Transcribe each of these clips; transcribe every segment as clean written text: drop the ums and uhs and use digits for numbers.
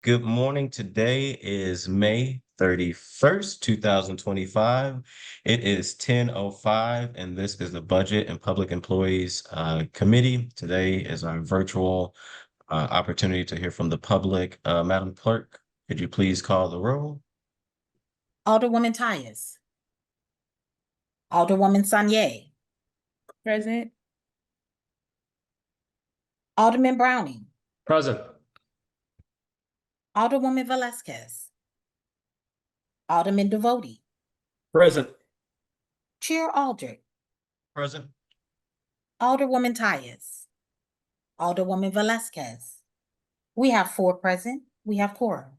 Good morning. Today is May 31st, 2025. It is 10:05, and this is the Budget and Public Employees Committee. Today is our virtual opportunity to hear from the public. Madam Clerk, could you please call the roll? Alderwoman Tyus. Alderwoman Sanye. Present. Alderman Browning. Present. Alderwoman Velasquez. Alderman Devotie. Present. Chair Aldrich. Present. Alderwoman Tyus. Alderwoman Velasquez. We have 4 present. We have quorum.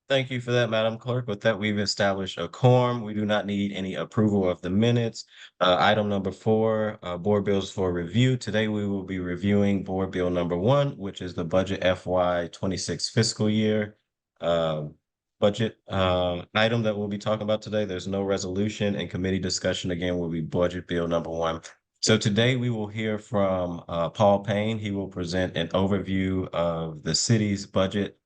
Thank you for that, Madam Clerk. With that, we've established a quorum. We do not need any approval of the minutes. Item number 4, board bills for review. Today, we will be reviewing board bill number 1, which is the budget FY26 fiscal year budget item that we'll be talking about today. There's no resolution, and committee discussion again will be budget bill number 1. So today we will hear from Paul Payne. He will present an overview of the city's budget.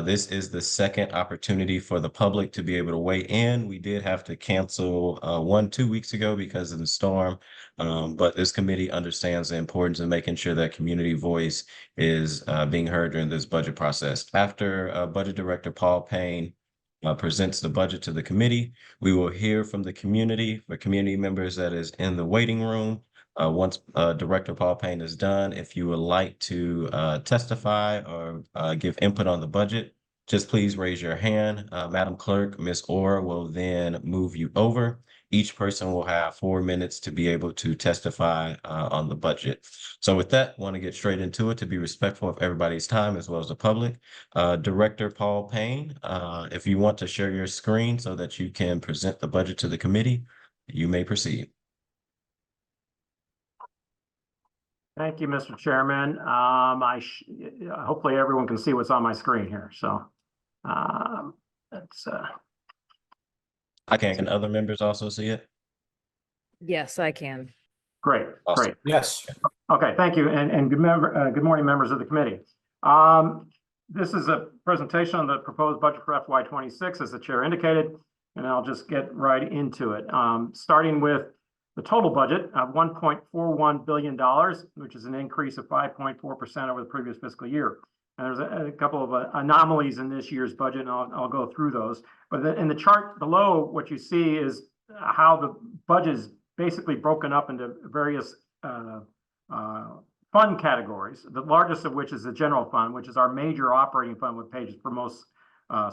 This is the second opportunity for the public to be able to weigh in. We did have to cancel 2 weeks ago because of the storm, but this committee understands the importance of making sure that community voice is being heard during this budget process. After Budget Director Paul Payne presents the budget to the committee, we will hear from the community, for community members that is in the waiting room. Once Director Paul Payne is done, if you would like to testify or give input on the budget, just please raise your hand. Madam Clerk, Ms. Orr will then move you over. Each person will have 4 minutes to be able to testify on the budget. So with that, I want to get straight into it to be respectful of everybody's time as well as the public. Director Paul Payne, if you want to share your screen so that you can present the budget to the committee, you may proceed. Thank you, Mr. Chairman. Hopefully everyone can see what's on my screen here. So that's I can. Can other members also see it? Yes, I can. great. Awesome. Great. Yes. Okay, thank you. And good morning, members of the committee. This is a presentation on the proposed budget for FY26, as the chair indicated, and I'll just get right into it. Starting with the total budget of $1.41 billion, which is an increase of 5.4% over the previous fiscal year. And there's a couple of anomalies in this year's budget, and I'll go through those. But in the chart below, what you see is how the budget is basically broken up into various fund categories, the largest of which is the general fund, which is our major operating fund with pages for most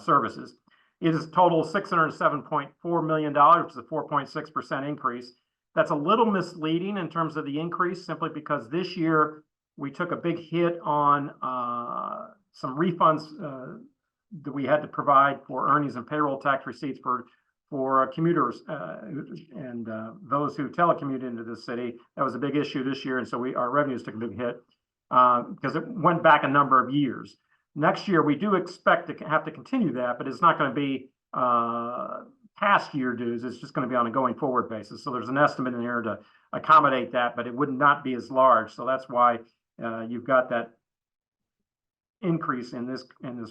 services. It is total $607.4 million, which is a 4.6% increase. That's a little misleading in terms of the increase, simply because this year we took a big hit on some refunds that we had to provide for earnings and payroll tax receipts for commuters and those who telecommute into the city. That was a big issue this year, and so our revenues took a big hit because it went back a number of years. Next year, we do expect to have to continue that, but it's not going to be past year dues. It's just going to be on a going forward basis. So there's an estimate in here to accommodate that, but it would not be as large. So that's why you've got that increase in this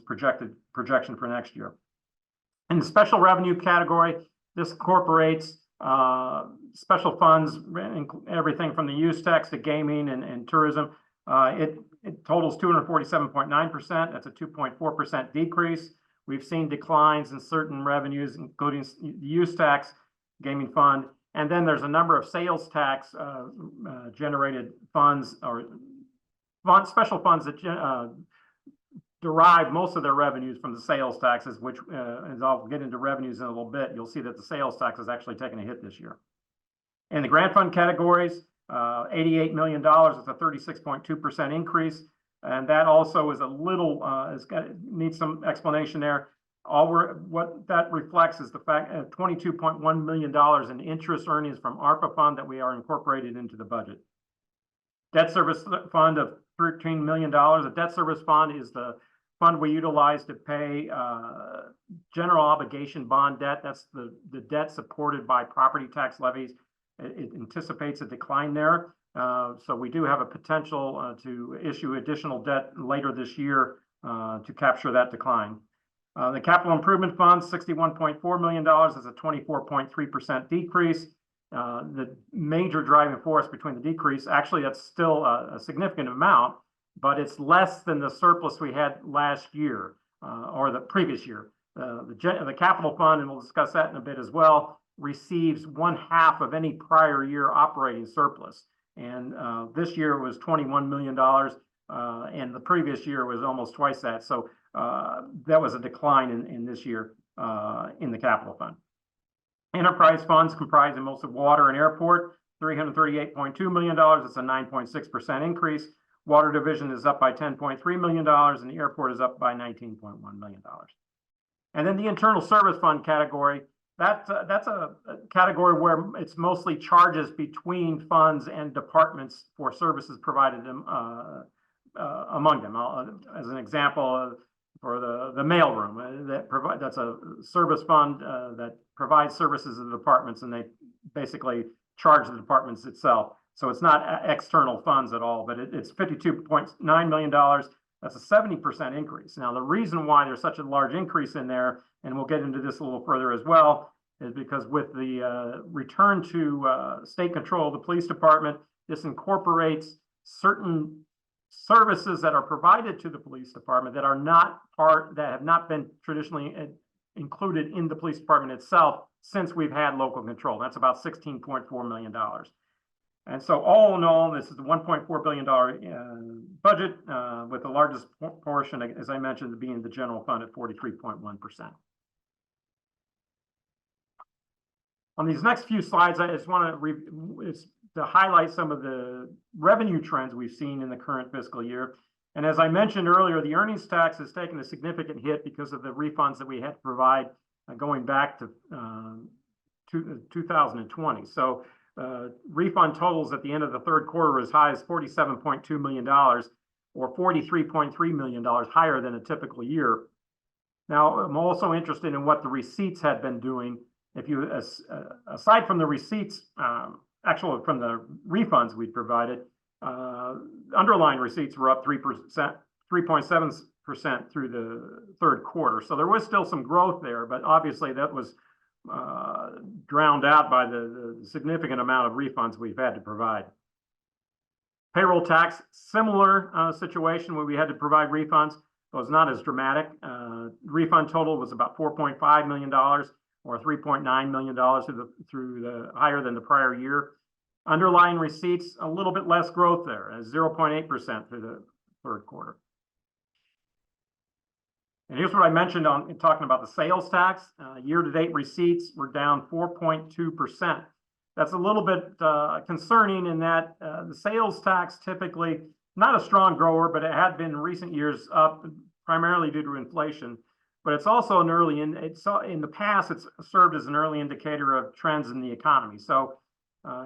projection for next year. In the special revenue category, this incorporates special funds, everything from the use tax to gaming and tourism. It totals 247.9%. That's a 2.4% decrease. We've seen declines in certain revenues, including the use tax, gaming fund, and then there's a number of sales tax generated funds or special funds that derive most of their revenues from the sales taxes, which, as I'll get into revenues in a little bit, you'll see that the sales tax has actually taken a hit this year. In the grant fund categories, $88 million is a 36.2% increase. And that also is a little, needs some explanation there. What that reflects is the fact of $22.1 million in interest earnings from ARPA fund that we are incorporated into the budget. Debt service fund of $13 million. The debt service fund is the fund we utilize to pay general obligation bond debt. That's the debt supported by property tax levies. It anticipates a decline there. So we do have a potential to issue additional debt later this year to capture that decline. The capital improvement fund, $61.4 million, is a 24.3% decrease. The major driving force between the decrease, actually, that's still a significant amount, but it's less than the surplus we had last year or the previous year. The capital fund, and we'll discuss that in a bit as well, receives 1/2 of any prior year operating surplus. And this year was $21 million, and the previous year was almost twice that. So that was a decline in this year in the capital fund. Enterprise funds comprising most of water and airport, $338.2 million. It's a 9.6% increase. Water division is up by $10.3 million, and the airport is up by $19.1 million. And then the internal service fund category, that's a category where it's mostly charges between funds and departments for services provided them among them. As an example, for the mailroom, that's a service fund that provides services to the departments, and they basically charge the departments itself. So it's not external funds at all, but it's $52.9 million. That's a 70% increase. Now, the reason why there's such a large increase in there, and we'll get into this a little further as well, is because with the return to state control of the police department, this incorporates certain services that are provided to the police department that are not that have not been traditionally included in the police department itself since we've had local control. That's about $16.4 million. And so all in all, this is the $1.4 billion budget, with the largest portion, as I mentioned, being the general fund at 43.1%. On these next few slides, I just want to highlight some of the revenue trends we've seen in the current fiscal year. And as I mentioned earlier, the earnings tax has taken a significant hit because of the refunds that we had to provide going back to 2020. So refund totals at the end of the third quarter were as high as $47.2 million, or $43.3 million higher than a typical year. Now, I'm also interested in what the receipts had been doing. If you, aside from the receipts, actually from the refunds we provided, underlying receipts were up 3.7% through the third quarter. So there was still some growth there, but obviously that was drowned out by the significant amount of refunds we've had to provide. Payroll tax, similar situation where we had to provide refunds, but was not as dramatic. Refund total was about $4.5 million, or $3.9 million through the higher than the prior year. Underlying receipts, a little bit less growth there, at 0.8% through the third quarter. And here's what I mentioned in talking about the sales tax. Year-to-date receipts were down 4.2%. That's a little bit concerning in that the sales tax typically, not a strong grower, but it had been in recent years up primarily due to inflation. But it's also an in the past, it's served as an early indicator of trends in the economy. So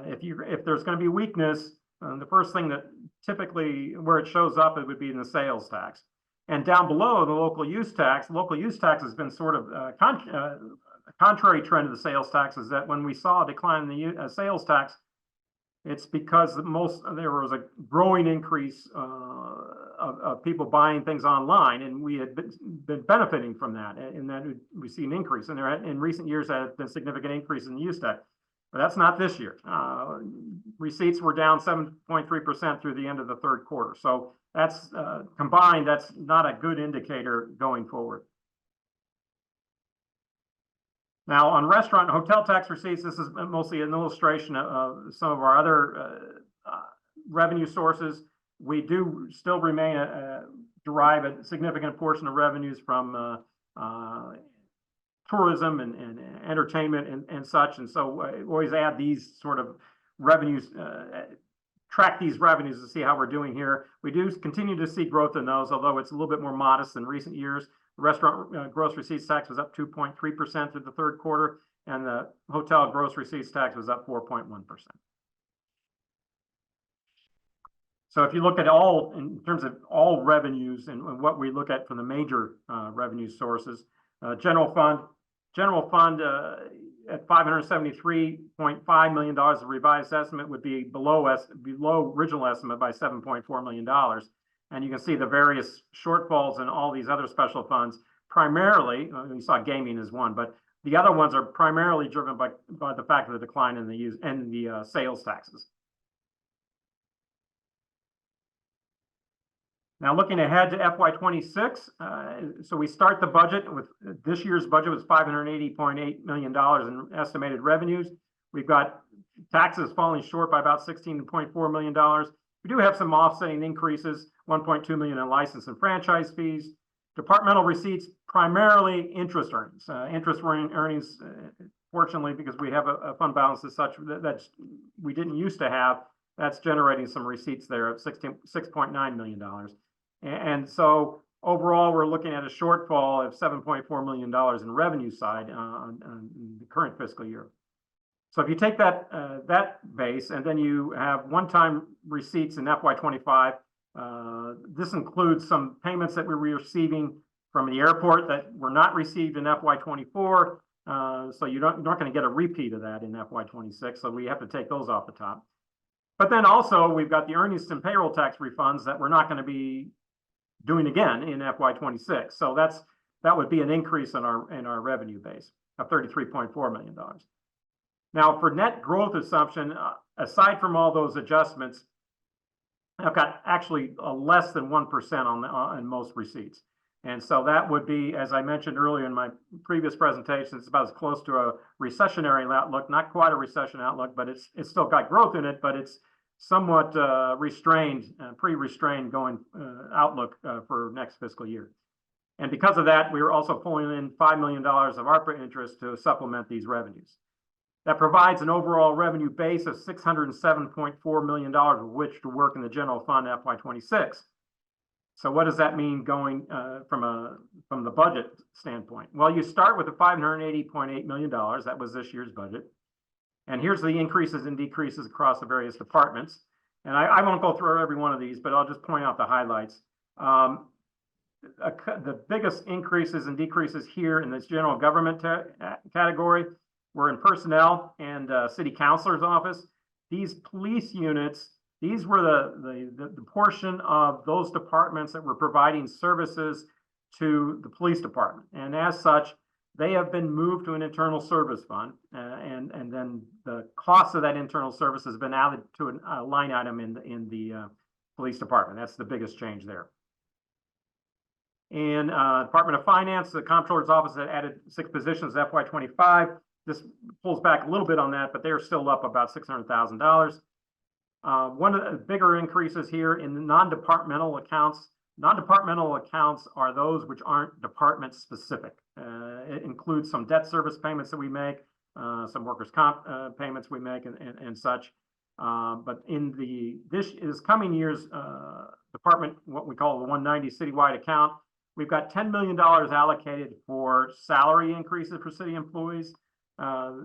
if there's going to be weakness, the first thing that typically where it shows up, it would be in the sales tax. And down below, the local use tax has been sort of a contrary trend to the sales tax, is that when we saw a decline in the sales tax, it's because there was a growing increase of people buying things online, and we had been benefiting from that, and that we see an increase. And there in recent years had been a significant increase in the use tax, but that's not this year. Receipts were down 7.3% through the end of the third quarter. So that's combined, that's not a good indicator going forward. Now, on restaurant and hotel tax receipts, this is mostly an illustration of some of our other revenue sources. We do still derive a significant portion of revenues from tourism and entertainment and such. And so we always add these sort of revenues, track these revenues to see how we're doing here. We do continue to see growth in those, although it's a little bit more modest than recent years. The restaurant gross receipts tax was up 2.3% through the third quarter, and the hotel gross receipts tax was up 4.1%. So if you look at all, in terms of all revenues and what we look at from the major revenue sources, general fund at $573.5 million, the revised estimate would be below original estimate by $7.4 million. And you can see the various shortfalls in all these other special funds. Primarily, we saw gaming as one, but the other ones are primarily driven by the fact of the decline in the sales taxes. Now, looking ahead to FY26, so we start the budget with this year's budget was $580.8 million in estimated revenues. We've got taxes falling short by about $16.4 million. We do have some offsetting increases, $1.2 million in license and franchise fees. Departmental receipts, primarily interest earnings. Interest earnings, fortunately, because we have a fund balance as such that we didn't used to have, that's generating some receipts there of $6.9 million. And so overall, we're looking at a shortfall of $7.4 million in revenue side on the current fiscal year. So if you take that base and then you have one-time receipts in FY25, this includes some payments that we're receiving from the airport that were not received in FY24. So you're not going to get a repeat of that in FY26. So we have to take those off the top. But then also we've got the earnings and payroll tax refunds that we're not going to be doing again in FY26. So that would be an increase in our revenue base of $33.4 million. Now, for net growth assumption, aside from all those adjustments, I've got actually less than 1% on most receipts. And so that would be, as I mentioned earlier in my previous presentation, it's about as close to a recessionary outlook, not quite a recession outlook, but it's still got growth in it, but it's somewhat restrained, pre-restrained going outlook for next fiscal year. And because of that, we were also pulling in $5 million of ARPA interest to supplement these revenues. That provides an overall revenue base of $607.4 million, of which to work in the general fund FY26. So what does that mean going from the budget standpoint? Well, you start with the $580.8 million. That was this year's budget. And here's the increases and decreases across the various departments. And I won't go through every one of these, but I'll just point out the highlights. The biggest increases and decreases here in this general government category were in personnel and city councilor's office. These police units, these were the portion of those departments that were providing services to the police department. And as such, they have been moved to an internal service fund. And then the cost of that internal service has been added to a line item in the police department. That's the biggest change there. In Department of Finance, the comptroller's office had added 6 positions FY25. This pulls back a little bit on that, but they're still up about $600,000. One of the bigger increases here in the non-departmental accounts. Non-departmental accounts are those which aren't department specific. It includes some debt service payments that we make, some workers' comp payments we make, and such. But in this coming year's department, what we call the 190 citywide account, we've got $10 million allocated for salary increases for city employees.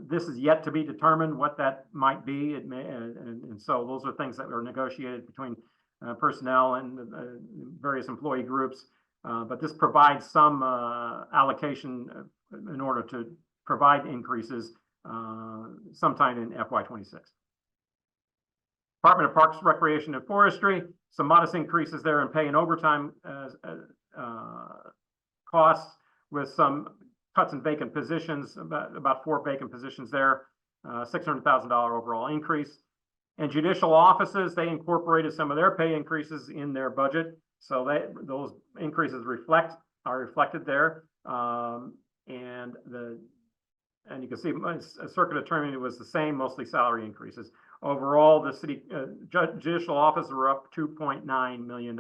This is yet to be determined what that might be. It may, and so those are things that are negotiated between personnel and various employee groups. But this provides some allocation in order to provide increases sometime in FY26. Department of Parks, Recreation, and Forestry, some modest increases there in pay and overtime costs, with some cuts in vacant positions, about 4 vacant positions there, $600,000 overall increase. And judicial offices, they incorporated some of their pay increases in their budget. So those increases are reflected there. And you can see circuit attorney was the same, mostly salary increases. Overall, the city judicial offices were up $2.9 million.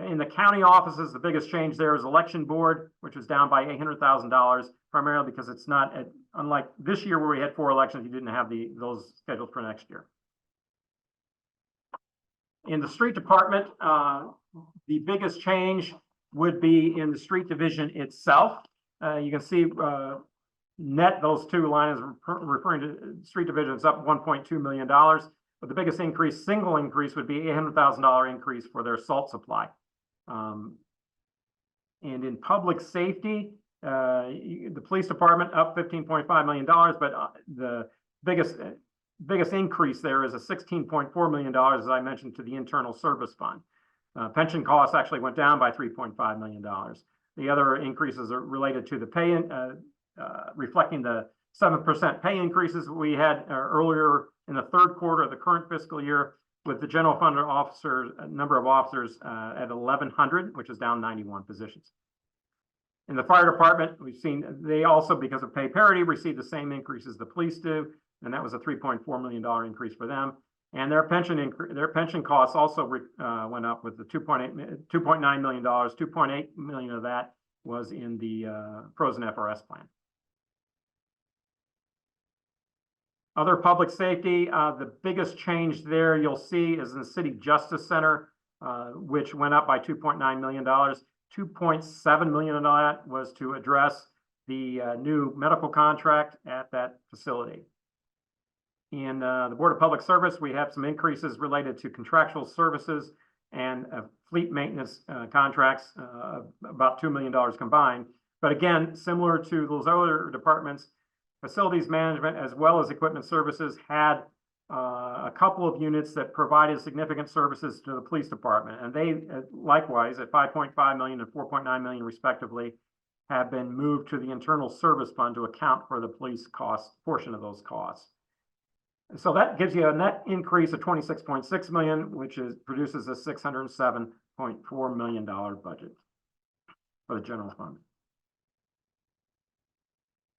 In the county offices, the biggest change there is election board, which was down by $800,000, primarily because it's not, unlike this year where we had 4 elections, you didn't have those scheduled for next year. In the street department, the biggest change would be in the street division itself. You can see net, those 2 lines referring to street division is up $1.2 million. But the biggest increase, single increase, would be $800,000 increase for their salt supply. And in public safety, the police department up $15.5 million, but the biggest increase there is a $16.4 million, as I mentioned, to the internal service fund. Pension costs actually went down by $3.5 million. The other increases are related to the pay, reflecting the 7% pay increases we had earlier in the third quarter of the current fiscal year, with the general fund officers, number of officers at 1,100, which is down 91 positions. In the fire department, we've seen they also, because of pay parity, received the same increases the police do, and that was a $3.4 million increase for them. And their pension costs also went up with the $2.9 million. $2.8 million of that was in the frozen FRS plan. Other public safety, the biggest change there you'll see is in the City Justice Center, which went up by $2.9 million. $2.7 million of that was to address the new medical contract at that facility. In the Board of Public Service, we have some increases related to contractual services and fleet maintenance contracts, about $2 million combined. But again, similar to those other departments, facilities management as well as equipment services had a couple of units that provided significant services to the police department. And they likewise at $5.5 million and $4.9 million respectively have been moved to the internal service fund to account for the police cost portion of those costs. So that gives you a net increase of $26.6 million, which produces a $607.4 million budget for the general fund.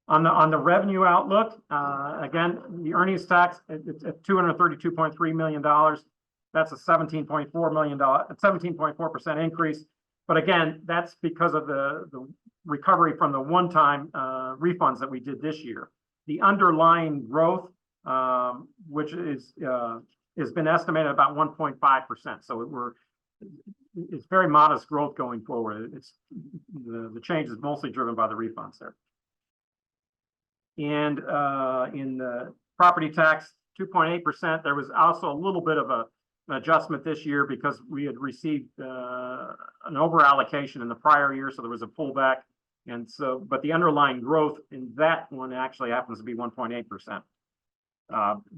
On the revenue outlook, again, the earnings tax, it's at $232.3 million. That's a $17.4% increase. But again, that's because of the recovery from the one-time refunds that we did this year. The underlying growth, which is has been estimated about 1.5%. So it's very modest growth going forward. It's the change is mostly driven by the refunds there. And in the property tax, 2.8%, there was also a little bit of an adjustment this year because we had received an over allocation in the prior year, so there was a pullback. And so, but the underlying growth in that one actually happens to be 1.8%.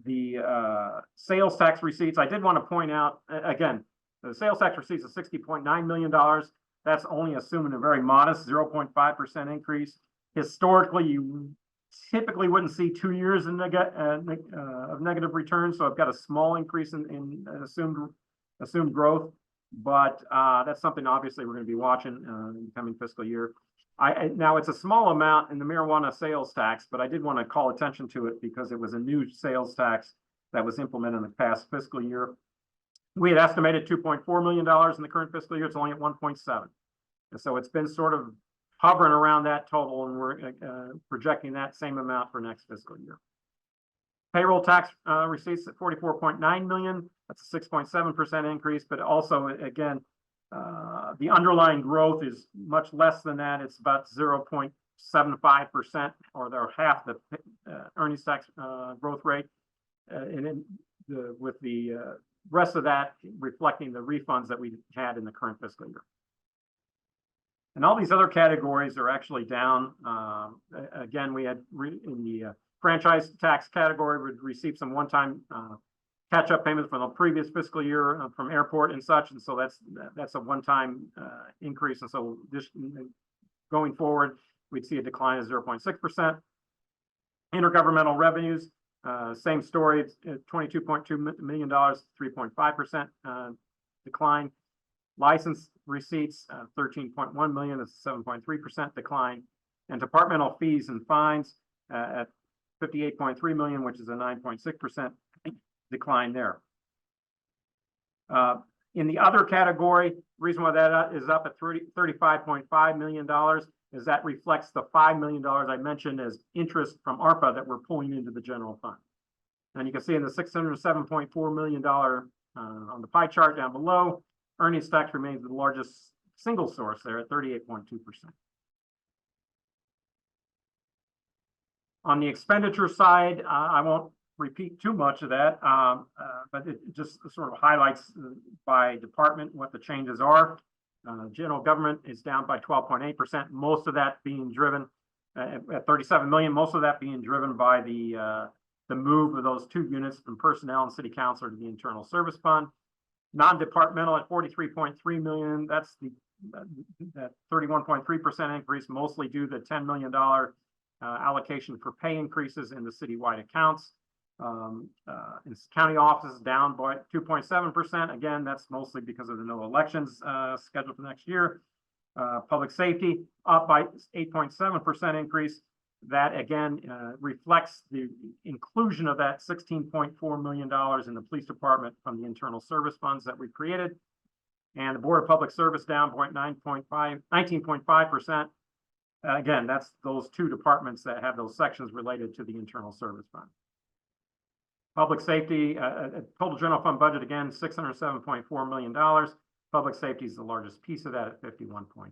The sales tax receipts, I did want to point out, again, the sales tax receipts of $60.9 million. That's only assuming a very modest 0.5% increase. Historically, you typically wouldn't see 2 years of negative returns, so I've got a small increase in assumed growth, but that's something obviously we're going to be watching in the coming fiscal year. Now it's a small amount in the marijuana sales tax, but I did want to call attention to it because it was a new sales tax that was implemented in the past fiscal year. We had estimated $2.4 million in the current fiscal year. It's only at 1.7, and so it's been sort of hovering around that total, and we're projecting that same amount for next fiscal year. Payroll tax receipts at $44.9 million. That's a 6.7% increase, but also, again, the underlying growth is much less than that. It's about 0.75%, or they're half the earnings tax growth rate. And then with the rest of that reflecting the refunds that we had in the current fiscal year. And all these other categories are actually down. Again, we had in the franchise tax category, we received some one-time catch-up payments from the previous fiscal year from airport and such, and so that's a one-time increase. And so this going forward, we'd see a decline of 0.6%. Intergovernmental revenues, same story. It's $22.2 million, 3.5% decline. License receipts, $13.1 million, is a 7.3% decline. And departmental fees and fines at $58.3 million, which is a 9.6% decline there. In the other category, reason why that is up at $35.5 million is that reflects the $5 million I mentioned as interest from ARPA that we're pulling into the general fund. And you can see in the $607.4 million on the pie chart down below, earnings tax remains the largest single source there at 38.2%. On the expenditure side, I won't repeat too much of that, but it just sort of highlights by department what the changes are. General government is down by 12.8%, most of that being driven at $37 million, most of that being driven by the move of those 2 units from personnel and city council to the internal service fund. Non-departmental at 43.3 million. That's that 31.3% increase, mostly due to the $10 million allocation for pay increases in the citywide accounts. In county offices down by 2.7%. Again, that's mostly because of the no elections scheduled for next year. Public safety up by 8.7% increase. That again reflects the inclusion of that $16.4 million in the police department from the internal service funds that we created. And the Board of Public Service down 19.5%. Again, that's those two departments that have those sections related to the internal service fund. Public safety, total general fund budget, again, $607.4 million. Public safety is the largest piece of that at 51.5%.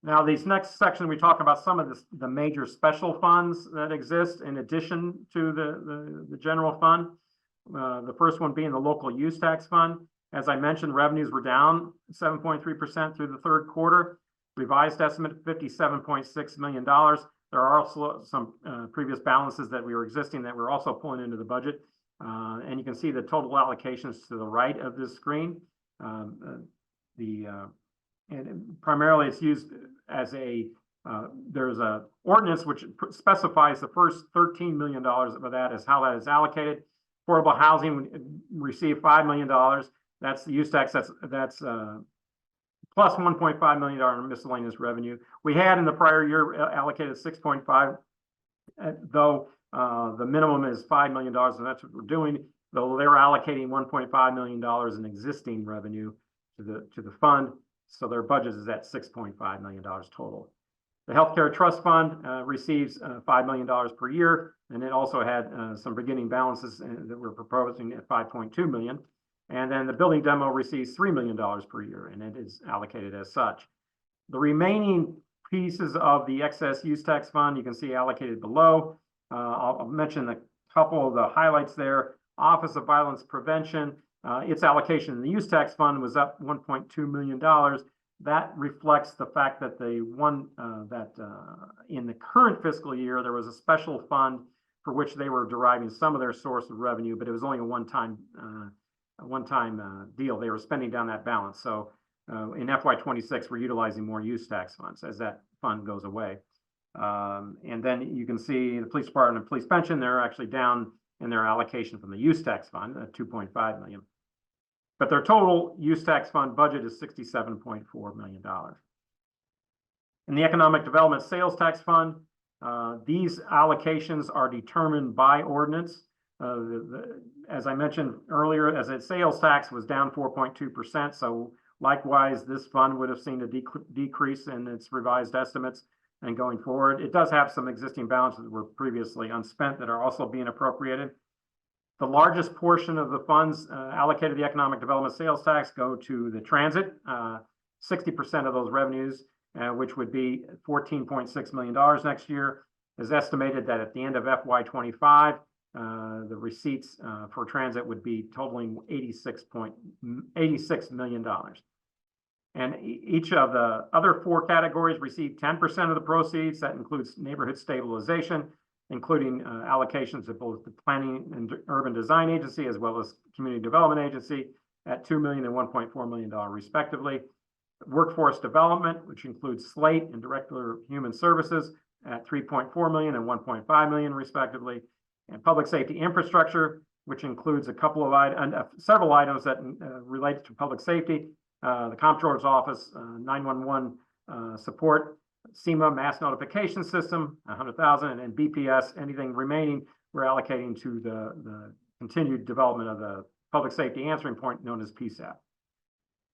Now, these next section, we talk about some of the major special funds that exist in addition to the general fund. The first one being the local use tax fund. As I mentioned, revenues were down 7.3% through the third quarter. Revised estimate $57.6 million. There are also some previous balances that we were existing that we're also pulling into the budget. And you can see the total allocations to the right of this screen. And primarily it's used as there's a ordinance which specifies the first $13 million of that is how that is allocated. Affordable housing received $5 million. That's the use tax. That's plus $1.5 million in miscellaneous revenue. We had in the prior year allocated 6.5, though the minimum is $5 million, and that's what we're doing. Though they're allocating $1.5 million in existing revenue to the fund, so their budget is at $6.5 million total. The Healthcare Trust Fund receives $5 million per year, and it also had some beginning balances that we're proposing at $5.2 million. And then the building demo receives $3 million per year, and it is allocated as such. The remaining pieces of the excess use tax fund, you can see allocated below. I'll mention a couple of the highlights there. Office of Violence Prevention, its allocation in the use tax fund was up $1.2 million. That reflects the fact that in the current fiscal year, there was a special fund for which they were deriving some of their source of revenue, but it was only a one-time deal. They were spending down that balance. So in FY26, we're utilizing more use tax funds as that fund goes away. And then you can see the police department and police pension, they're actually down in their allocation from the use tax fund at $2.5 million. But their total use tax fund budget is $67.4 million. In the Economic Development Sales Tax Fund, these allocations are determined by ordinance. As I mentioned earlier, as its sales tax was down 4.2%, so likewise, this fund would have seen a decrease in its revised estimates. And going forward, it does have some existing balances that were previously unspent that are also being appropriated. The largest portion of the funds allocated to the economic development sales tax go to the transit. 60% of those revenues, which would be $14.6 million next year, is estimated that at the end of FY25, the receipts for transit would be totaling $86 million. And each of the other four categories receive 10% of the proceeds. That includes neighborhood stabilization, including allocations of both the Planning and Urban Design Agency as well as Community Development Agency at $2 million and $1.4 million respectively. Workforce Development, which includes Slate and Director of Human Services at $3.4 million and $1.5 million respectively. And Public Safety Infrastructure, which includes several items that relate to public safety. The Comptroller's Office, 911 support, SEMA mass notification system, $100,000, and BPS, anything remaining, we're allocating to the continued development of the public safety answering point known as PSAP.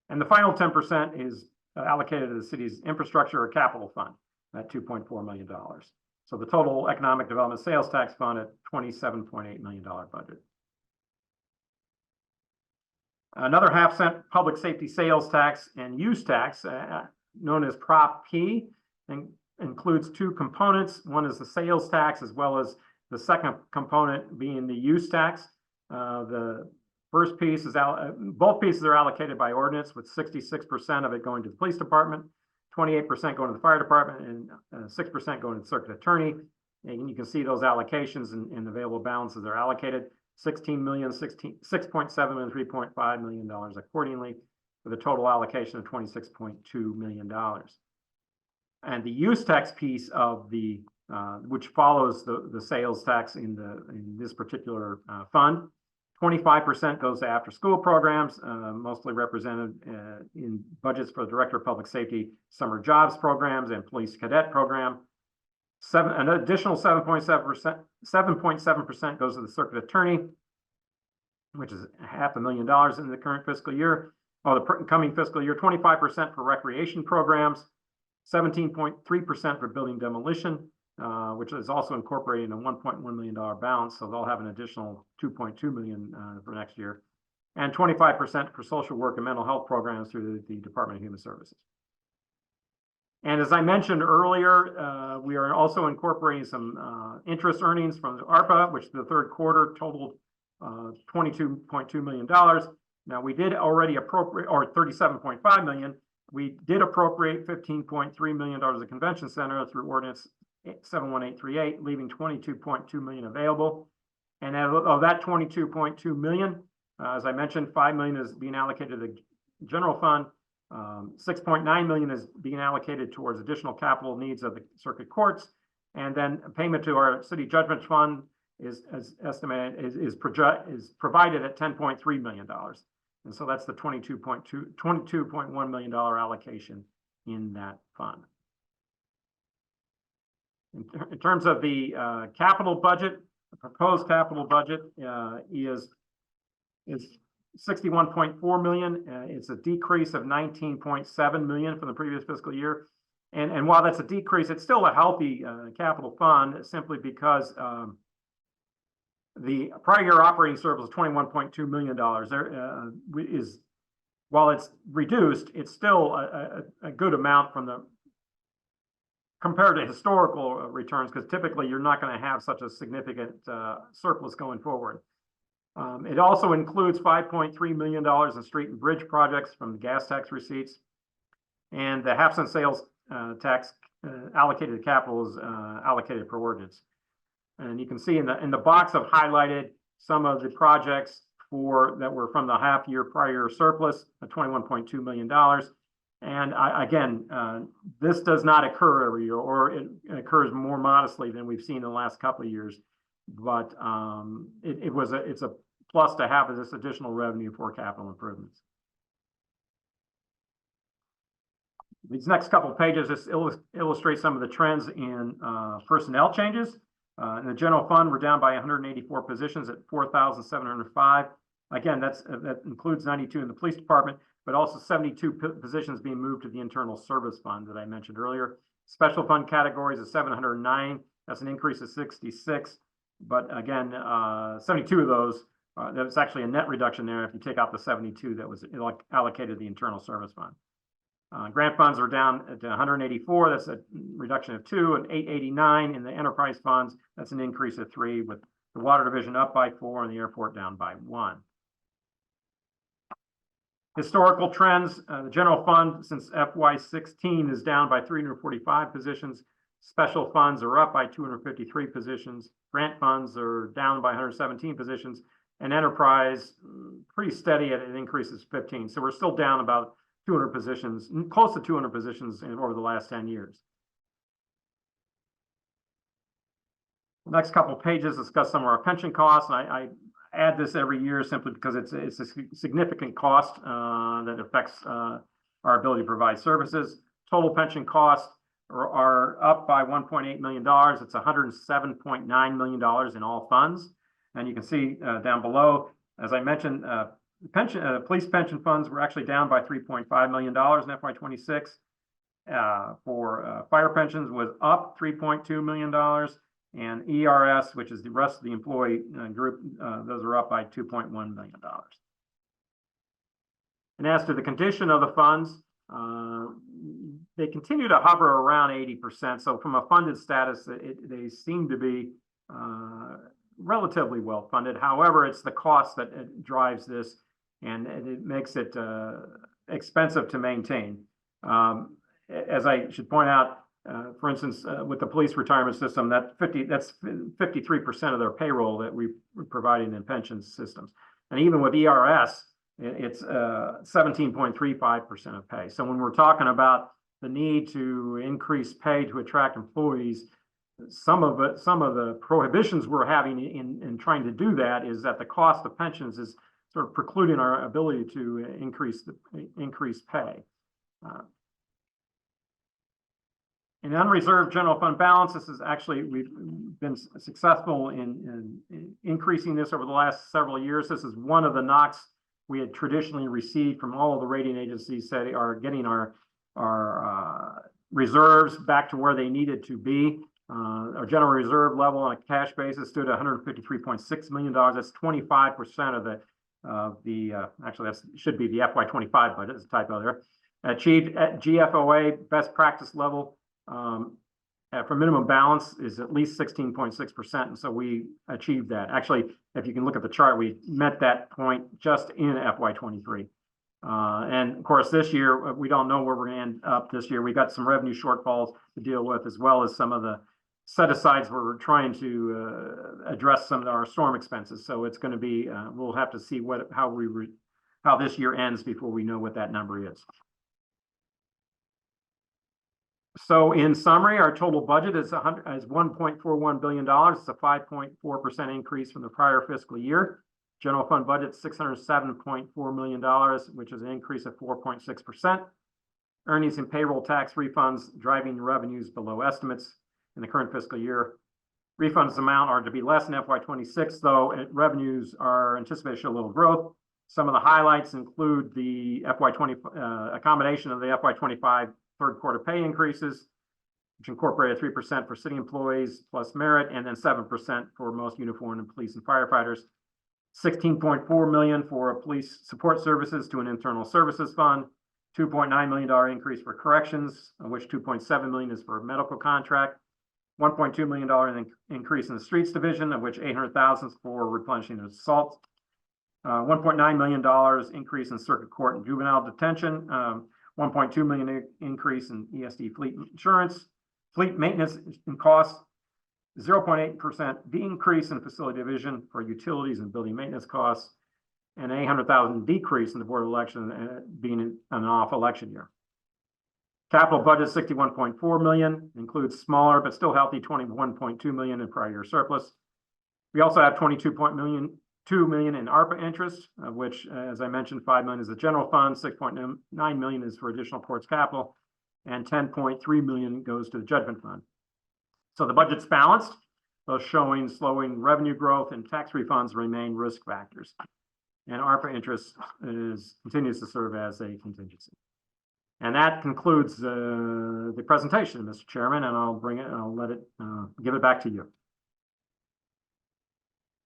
And the final 10% is allocated to the city's infrastructure or capital fund at $2.4 million. So the total economic development sales tax fund at $27.8 million budget. Another half-cent public safety sales tax and use tax, known as Prop P, includes two components. One is the sales tax, as well as the second component being the use tax. The first piece is both pieces are allocated by ordinance, with 66% of it going to the police department, 28% going to the fire department, and 6% going to the circuit attorney. And you can see those allocations and available balances are allocated. 6.7 and $3.5 million accordingly, with a total allocation of $26.2 million. And the use tax piece of the which follows the sales tax in this particular fund, 25% goes to after-school programs, mostly represented in budgets for the Director of Public Safety summer jobs programs and police cadet program. An additional 7.7% goes to the circuit attorney, which is $500,000 in the current fiscal year, or the coming fiscal year. 25% for recreation programs, 17.3% for building demolition, which is also incorporating a $1.1 million balance, so they'll have an additional $2.2 million for next year, and 25% for social work and mental health programs through the Department of Human Services. And as I mentioned earlier, we are also incorporating some interest earnings from the ARPA, which the third quarter totaled $22.2 million. Now, we did already appropriate, or $37.5 million. We did appropriate $15.3 million of the convention center through ordinance 71838, leaving $22.2 million available. And of that $22.2 million, as I mentioned, $5 million is being allocated to the general fund. 6.9 million is being allocated towards additional capital needs of the circuit courts, and then a payment to our city judgment fund is provided at $10.3 million, and so that's the $22.1 million allocation in that fund. In terms of the capital budget, the proposed capital budget is $61.4 million. It's a decrease of $19.7 million from the previous fiscal year. And while that's a decrease, it's still a healthy capital fund, simply because the prior year operating surplus of $21.2 million while it's reduced, it's still a good amount compared to historical returns, because typically you're not going to have such a significant surplus going forward. It also includes $5.3 million in street and bridge projects from the gas tax receipts, and the half-cent sales tax allocated to capital is allocated per ordinance. And you can see in the box I've highlighted some of the projects that were from the half-year prior surplus of $21.2 million. And again, this does not occur every year, or it occurs more modestly than we've seen in the last couple of years. But it's a plus to have this additional revenue for capital improvements. These next couple of pages just illustrate some of the trends in personnel changes. In the general fund, we're down by 184 positions at 4,705. Again, that includes 92 in the police department, but also 72 positions being moved to the internal service fund that I mentioned earlier. Special fund categories is 709. That's an increase of 66. But again, 72 of those, that's actually a net reduction there if you take out the 72 that was allocated to the internal service fund. Grant funds are down to 184. That's a reduction of 2, and 889 in the enterprise funds. That's an increase of 3, with the water division up by 4 and the airport down by 1. Historical trends, the general fund since FY16 is down by 345 positions. Special funds are up by 253 positions. Grant funds are down by 117 positions, and enterprise pretty steady at an increase of 15. So we're still down about 200 positions, close to 200 positions over the last 10 years. The next couple of pages discuss some of our pension costs. And I add this every year simply because it's a significant cost that affects our ability to provide services. Total pension costs are up by $1.8 million. It's $107.9 million in all funds. And you can see down below, as I mentioned, police pension funds were actually down by $3.5 million in FY26. For fire pensions was up $3.2 million. And ERS, which is the rest of the employee group, those are up by $2.1 million. And as to the condition of the funds, they continue to hover around 80%. So from a funded status, they seem to be relatively well funded. However, it's the cost that drives this, and it makes it expensive to maintain. As I should point out, For instance, with the police retirement system, that's 53% of their payroll that we're providing in pension systems. And even with ERS, it's 17.35% of pay. So when we're talking about the need to increase pay to attract employees, some of the prohibitions we're having in trying to do that is that the cost of pensions is sort of precluding our ability to increase pay. In unreserved general fund balance, this is actually, we've been successful in increasing this over the last several years. This is one of the knocks we had traditionally received from all of the rating agencies that are getting our reserves back to where they needed to be. Our general reserve level on a cash basis stood at $153.6 million. That's 25% of the actually that should be the FY25 budget. There's a typo there. Achieved at GFOA best practice level for minimum balance is at least 16.6%, and so we achieved that. Actually, if you can look at the chart, we met that point just in FY23. And of course, this year we don't know where we're going to end up this year. We've got some revenue shortfalls to deal with, as well as some of the set-asides where we're trying to address some of our storm expenses. So it's going to be we'll have to see how this year ends before we know what that number is. So in summary, our total budget is $1.41 billion. It's a 5.4% increase from the prior fiscal year. General fund budget $607.4 million, which is an increase of 4.6%. Earnings and payroll tax refunds driving revenues below estimates in the current fiscal year. Refunds amount are to be less than FY26, though revenues are anticipated to show a little growth. Some of the highlights include the accommodation of the FY25 third quarter pay increases, which incorporated 3% for city employees plus merit, and then 7% for most uniformed and police and firefighters. $16.4 million for police support services to an internal services fund. $2.9 million increase for corrections, of which $2.7 million is for a medical contract. $1.2 million increase in the streets division, of which $800,000 is for replenishing of assault. $1.9 million increase in circuit court and juvenile detention. $1.2 million increase in ESD fleet insurance. Fleet maintenance and costs. 0.8% increase in facility division for utilities and building maintenance costs. And $800,000 decrease in the board of election being an off election year. Capital budget $61.4 million, includes smaller but still healthy $21.2 million in prior year surplus. We also have $2 million in ARPA interest, of which, as I mentioned, $5 million is the general fund, $6.9 million is for additional ports capital, and $10.3 million goes to the judgment fund. So the budget's balanced, though showing slowing revenue growth and tax refunds remain risk factors. And ARPA interest continues to serve as a contingency. And that concludes the presentation, Mr. Chairman, and I'll give it back to you.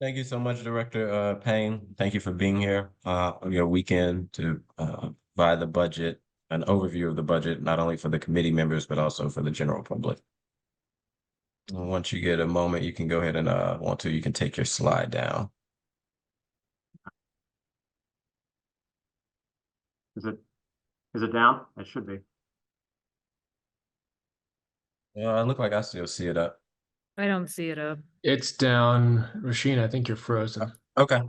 Thank you so much, Director Payne. Thank you for being here on your weekend to provide the budget, an overview of the budget, not only for the committee members, but also for the general public. And once you get a moment, you can go ahead and you can take your slide down. Is it down? It should be. It look like I still see it up. I don't see it up. It's down. Rasheen, I think you're frozen. Okay.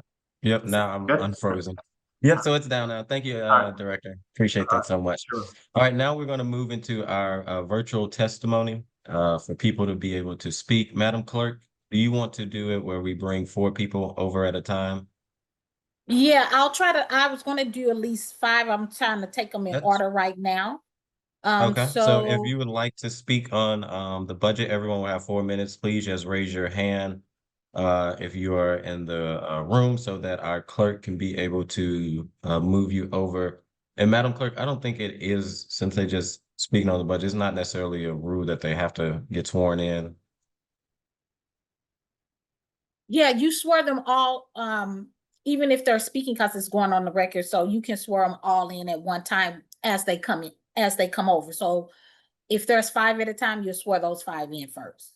Yep. Now I'm Good. unfrozen. Yep. So it's down now. Thank you, right. Director. Appreciate that so much. Sure. All right. Now we're going to move into our virtual testimony for people to be able to speak. Madam Clerk, do you want to do it where we bring 4 people over at a time? Yeah, I was gonna do at least 5. I'm trying to take them in order right now. Okay, so if you would like to speak on the budget, everyone will have 4 minutes. Please just raise your hand if you are in the room so that our clerk can be able to move you over. And Madam Clerk, I don't think it is, since they just speaking on the budget, it's not necessarily a rule that they have to get sworn in. Yeah, you swear them all, even if they're speaking, because it's going on the record, so you can swear them all in at one time as they come in, as they come over. So if there's 5 at a time, you swear those 5 in first.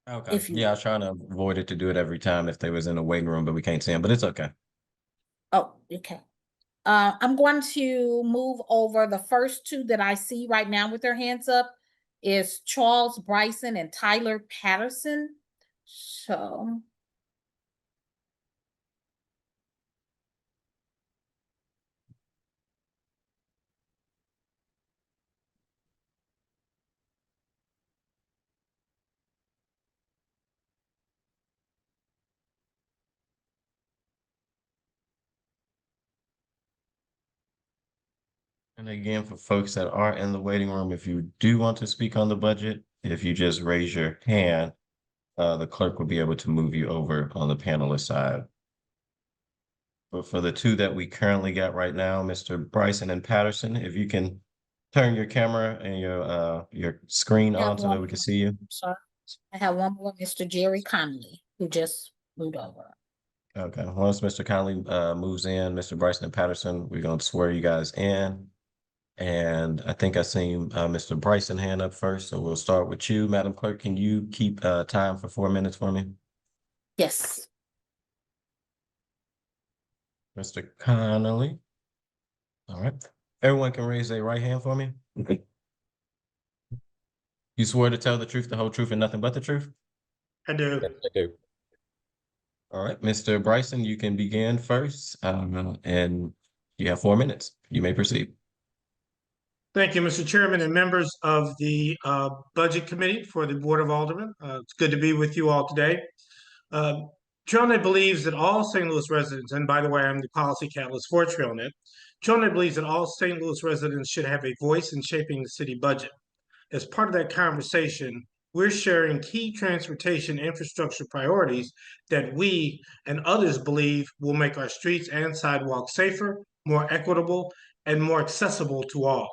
Okay. Yeah, I was trying to avoid it to do it every time if they was in the waiting room, but we can't see them, but it's okay. Oh, okay. I'm going to move over the first 2 that I see right now with their hands up is Charles Bryson and Tyler Patterson. So. And again, for folks that are in the waiting room, if you do want to speak on the budget, if you just raise your hand, the clerk will be able to move you over on the panelist side. But for the two that we currently got right now, Mr. Bryson and Patterson, if you can turn your camera and your screen Yeah, on so that we can see you. Sorry, I have one more, Mr. Jerry Connolly, who just moved over. Okay, once Mr. Conley moves in, Mr. Bryson and Patterson, we're gonna swear you guys in. And I think I seen Mr. Bryson hand up first, so we'll start with you, Madam Clerk. Can you keep time for 4 minutes for me? Yes. Mr. Connolly. All right, everyone can raise their right hand for me. You swear to tell the truth, the whole truth, and nothing but the truth? I do. I do. All right, Mr. Bryson, you can begin first, and you have 4 minutes. You may proceed. Thank you, Mr. Chairman and members of the Budget Committee for the Board of Aldermen. It's good to be with you all today. TrailNet believes that all St. Louis residents, and by the way, I'm the policy catalyst for TrailNet. TrailNet believes that all St. Louis residents should have a voice in shaping the city budget. As part of that conversation, we're sharing key transportation infrastructure priorities that we and others believe will make our streets and sidewalks safer, more equitable, and more accessible to all.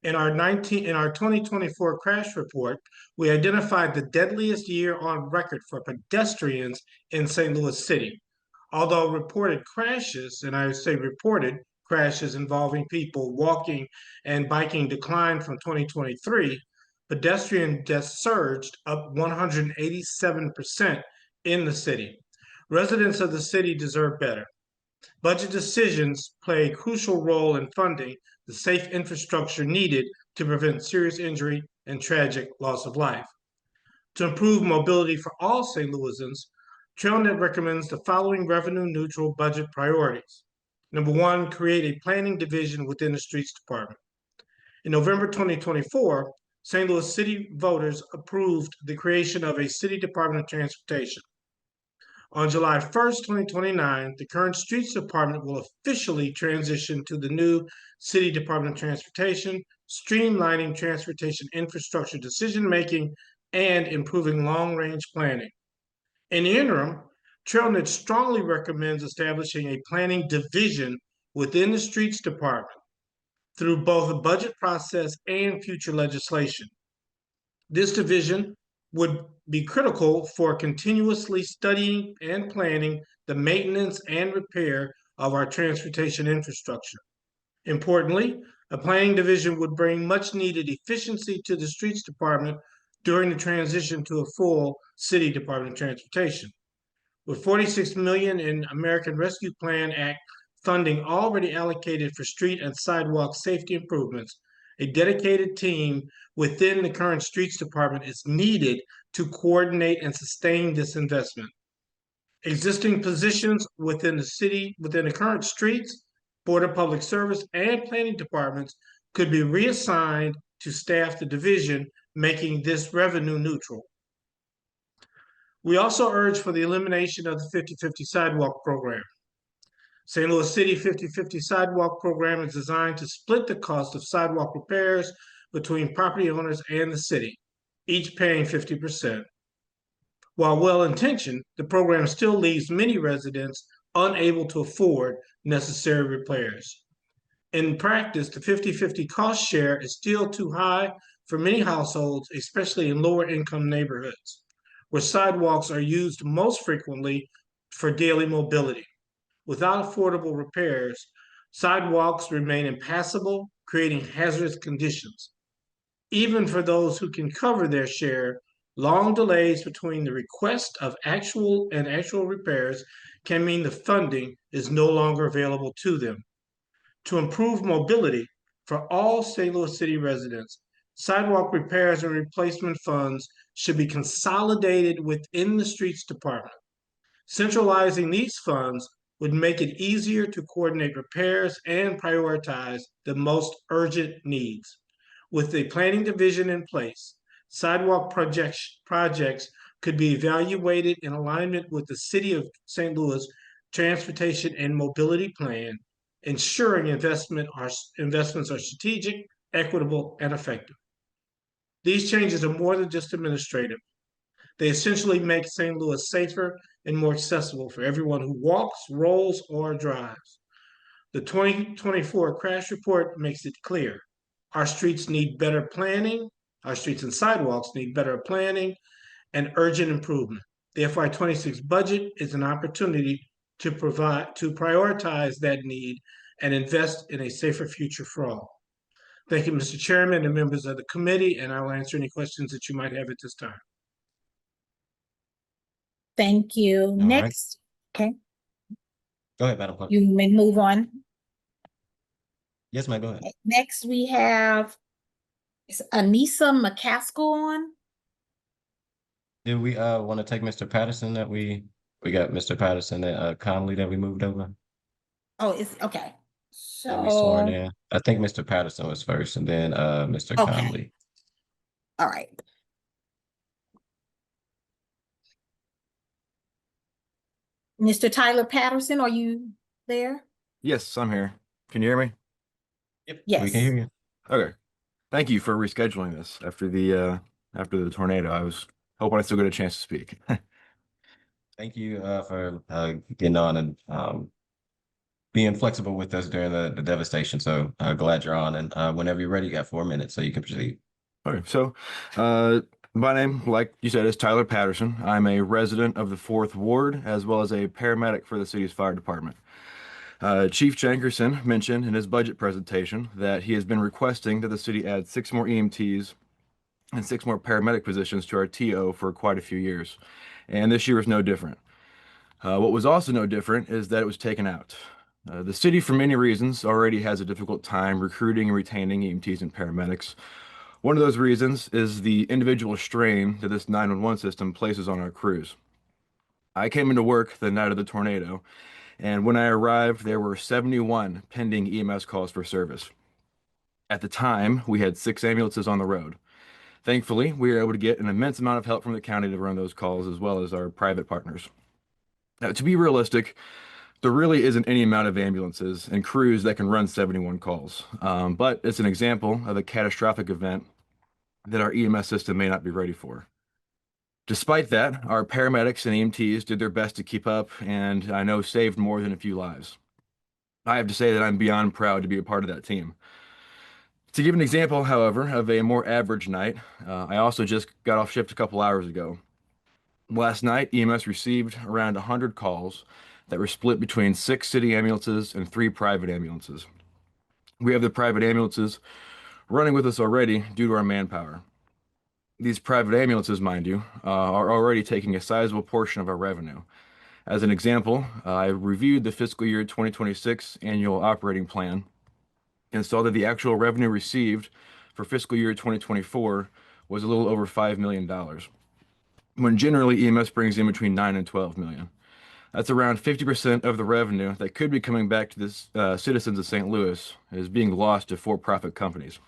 In our 2024 crash report, we identified the deadliest year on record for pedestrians in St. Louis City. Although reported crashes, and I say reported crashes involving people walking and biking declined from 2023, pedestrian deaths surged up 187% in the city. Residents of the city deserve better. Budget decisions play a crucial role in funding the safe infrastructure needed to prevent serious injury and tragic loss of life. To improve mobility for all St. Louisans, TrailNet recommends the following revenue-neutral budget priorities. Number one, create a planning division within the Streets Department. In November 2024, St. Louis City voters approved the creation of a City Department of Transportation. On July 1st, 2029, the current Streets Department will officially transition to the new City Department of Transportation, streamlining transportation infrastructure decision-making and improving long-range planning. In the interim, TrailNet strongly recommends establishing a planning division within the Streets Department through both the budget process and future legislation. This division would be critical for continuously studying and planning the maintenance and repair of our transportation infrastructure. Importantly, a planning division would bring much needed efficiency to the Streets Department during the transition to a full City Department of Transportation. With $46 million in American Rescue Plan Act funding already allocated for street and sidewalk safety improvements, a dedicated team within the current Streets Department is needed to coordinate and sustain this investment. Existing positions within the current streets, Board of Public Service, and planning departments could be reassigned to staff the division, making this revenue neutral. We also urge for the elimination of the 50/50 sidewalk program. St. Louis City 50/50 sidewalk program is designed to split the cost of sidewalk repairs between property owners and the city, each paying 50%. While well-intentioned, the program still leaves many residents unable to afford necessary repairs. In practice, the 50/50 cost share is still too high for many households, especially in lower income neighborhoods, where sidewalks are used most frequently for daily mobility. Without affordable repairs, sidewalks remain impassable, creating hazardous conditions. Even for those who can cover their share, long delays between the request of actual repairs can mean the funding is no longer available to them. To improve mobility for all St. Louis City residents, sidewalk repairs and replacement funds should be consolidated within the streets department. Centralizing these funds would make it easier to coordinate repairs and prioritize the most urgent needs. With the planning division in place, sidewalk projects could be evaluated in alignment with the City of St. Louis Transportation and Mobility Plan, ensuring investments are strategic, equitable, and effective. These changes are more than just administrative. They essentially make St. Louis safer and more accessible for everyone who walks, rolls, or drives. The 2024 crash report makes it clear. Our streets need better planning. Our streets and sidewalks need better planning and urgent improvement. The FY26 budget is an opportunity to prioritize that need and invest in a safer future for all. Thank you, Mr. Chairman and members of the committee, and I will answer any questions that you might have at this time. Thank you. right. Next, okay, Go ahead, Madam Clerk. you may move on. Yes, ma'am, go ahead. Next, we have is Anissa McCaskill on. Do we want to take Mr. Patterson that we got Mr. Patterson and Conley that we moved over? Oh, it's okay. That we sworn So, in. I think Mr. Patterson was first and then Mr. Okay. Conley. all right. Mr. Tyler Patterson, are you there? Yes, I'm here. Can you hear me? Yep. Yes. We can hear you. Okay. Thank you for rescheduling this after the tornado. I was hoping I still get a chance to speak. Thank you for getting on and being flexible with us during the devastation. So glad you're on. And whenever you're ready, you got 4 minutes, so you can proceed. Okay, so my name, like you said, is Tyler Patterson. I'm a resident of the 4th Ward, as well as a paramedic for the city's fire department. Chief Jankerson mentioned in his budget presentation that he has been requesting that the city add 6 more EMTs and 6 more paramedic positions to our TO for quite a few years. And this year is no different. What was also no different is that it was taken out. The city, for many reasons, already has a difficult time recruiting and retaining EMTs and paramedics. One of those reasons is the individual strain that this 911 system places on our crews. I came into work the night of the tornado, and when I arrived, there were 71 pending EMS calls for service. At the time, we had 6 ambulances on the road. Thankfully, we were able to get an immense amount of help from the county to run those calls, as well as our private partners. Now, to be realistic, there really isn't any amount of ambulances and crews that can run 71 calls, but it's an example of a catastrophic event that our EMS system may not be ready for. Despite that, our paramedics and EMTs did their best to keep up, and I know saved more than a few lives. I have to say that I'm beyond proud to be a part of that team. To give an example, however, of a more average night, I also just got off shift a couple hours ago. Last night, EMS received around 100 calls that were split between 6 city ambulances and 3 private ambulances. We have the private ambulances running with us already due to our manpower. These private ambulances, mind you, are already taking a sizable portion of our revenue. As an example, I reviewed the fiscal year 2026 annual operating plan and saw that the actual revenue received for fiscal year 2024 was a little over $5 million, when generally EMS brings in between 9 and 12 million. That's around 50% of the revenue that could be coming back to the citizens of St. Louis is being lost to for-profit companies.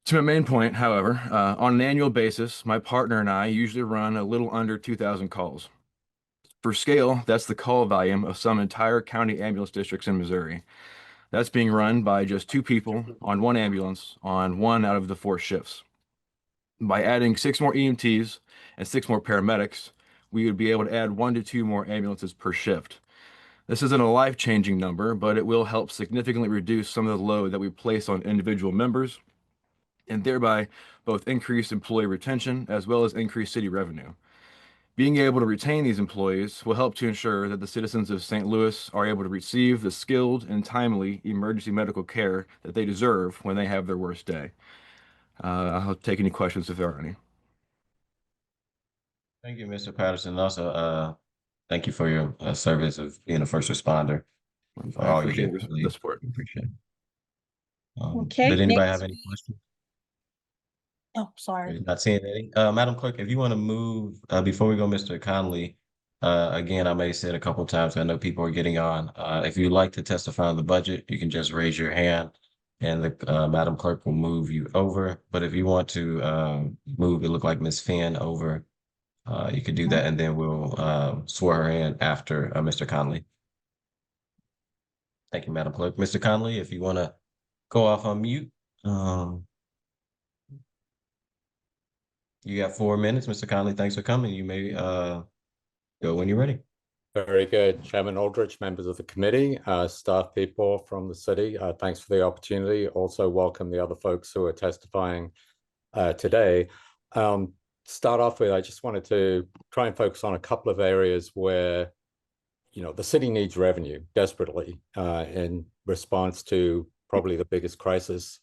To my main point, however, on an annual basis, my partner and I usually run a little under 2,000 calls. For scale, that's the call volume of some entire county ambulance districts in Missouri. That's being run by just 2 people on 1 ambulance on 1 out of the 4 shifts. By adding 6 more EMTs and 6 more paramedics, we would be able to add 1 to 2 more ambulances per shift. This isn't a life-changing number, but it will help significantly reduce some of the load that we place on individual members, and thereby both increase employee retention as well as increase city revenue. Being able to retain these employees will help to ensure that the citizens of St. Louis are able to receive the skilled and timely emergency medical care that they deserve when they have their worst day. I'll take any questions if there are any. Thank you, Mr. Patterson. Also, thank you for your service of being a first responder. For I all you appreciate do. the support. Appreciate it. Okay, Did anybody next have any questions? Oh, sorry. Not seeing any. Madam Clerk, if you want to move, before we go, Mr. Conley, again, I may have said a couple times, I know people are getting on. If you'd like to testify on the budget, you can just raise your hand and the Madam Clerk will move you over. But if you want to move, it look like Ms. Finn over, you could do that and then we'll swear her in after Mr. Conley. Thank you, Madam Clerk. Mr. Conley, if you want to go off on mute. You got 4 minutes, Mr. Conley. Thanks for coming. You may go when you're ready. Very good. Chairman Aldrich, members of the committee, staff people from the city, thanks for the opportunity. Also welcome the other folks who are testifying today. Start off with, I just wanted to try and focus on a couple of areas where, you know, the city needs revenue desperately in response to probably the biggest crisis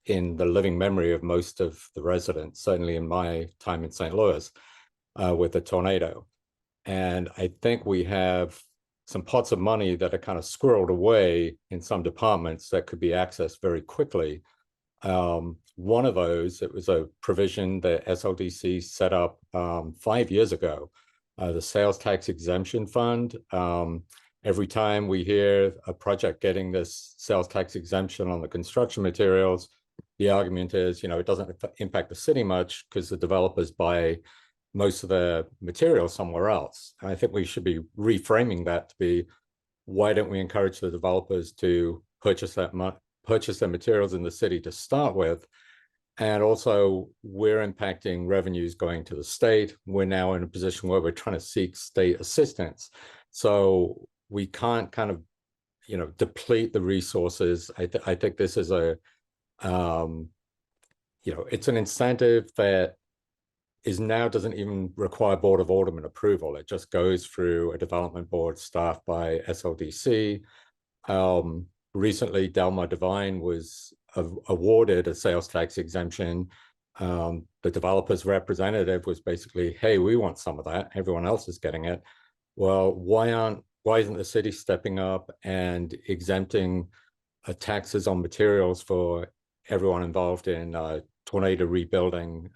in the living memory of most of the residents, certainly in my time in St. Louis with the tornado. And I think we have some pots of money that are kind of squirreled away in some departments that could be accessed very quickly. One of those, it was a provision that SLDC set up 5 years ago, the Sales Tax Exemption Fund. Every time we hear a project getting this sales tax exemption on the construction materials, the argument is, you know, it doesn't impact the city much because the developers buy most of the material somewhere else. And I think we should be reframing that to be, why don't we encourage the developers to purchase their materials in the city to start with? And also, we're impacting revenues going to the state. We're now in a position where we're trying to seek state assistance. So we can't kind of, you know, deplete the resources. I think this is a, you know, it's an incentive that is now doesn't even require Board of Aldermen approval. It just goes through a development board staffed by SLDC. Recently, Delmar Devine was awarded a sales tax exemption. The developer's representative was basically, hey, we want some of that. Everyone else is getting it. Well, why isn't the city stepping up and exempting taxes on materials for everyone involved in tornado rebuilding?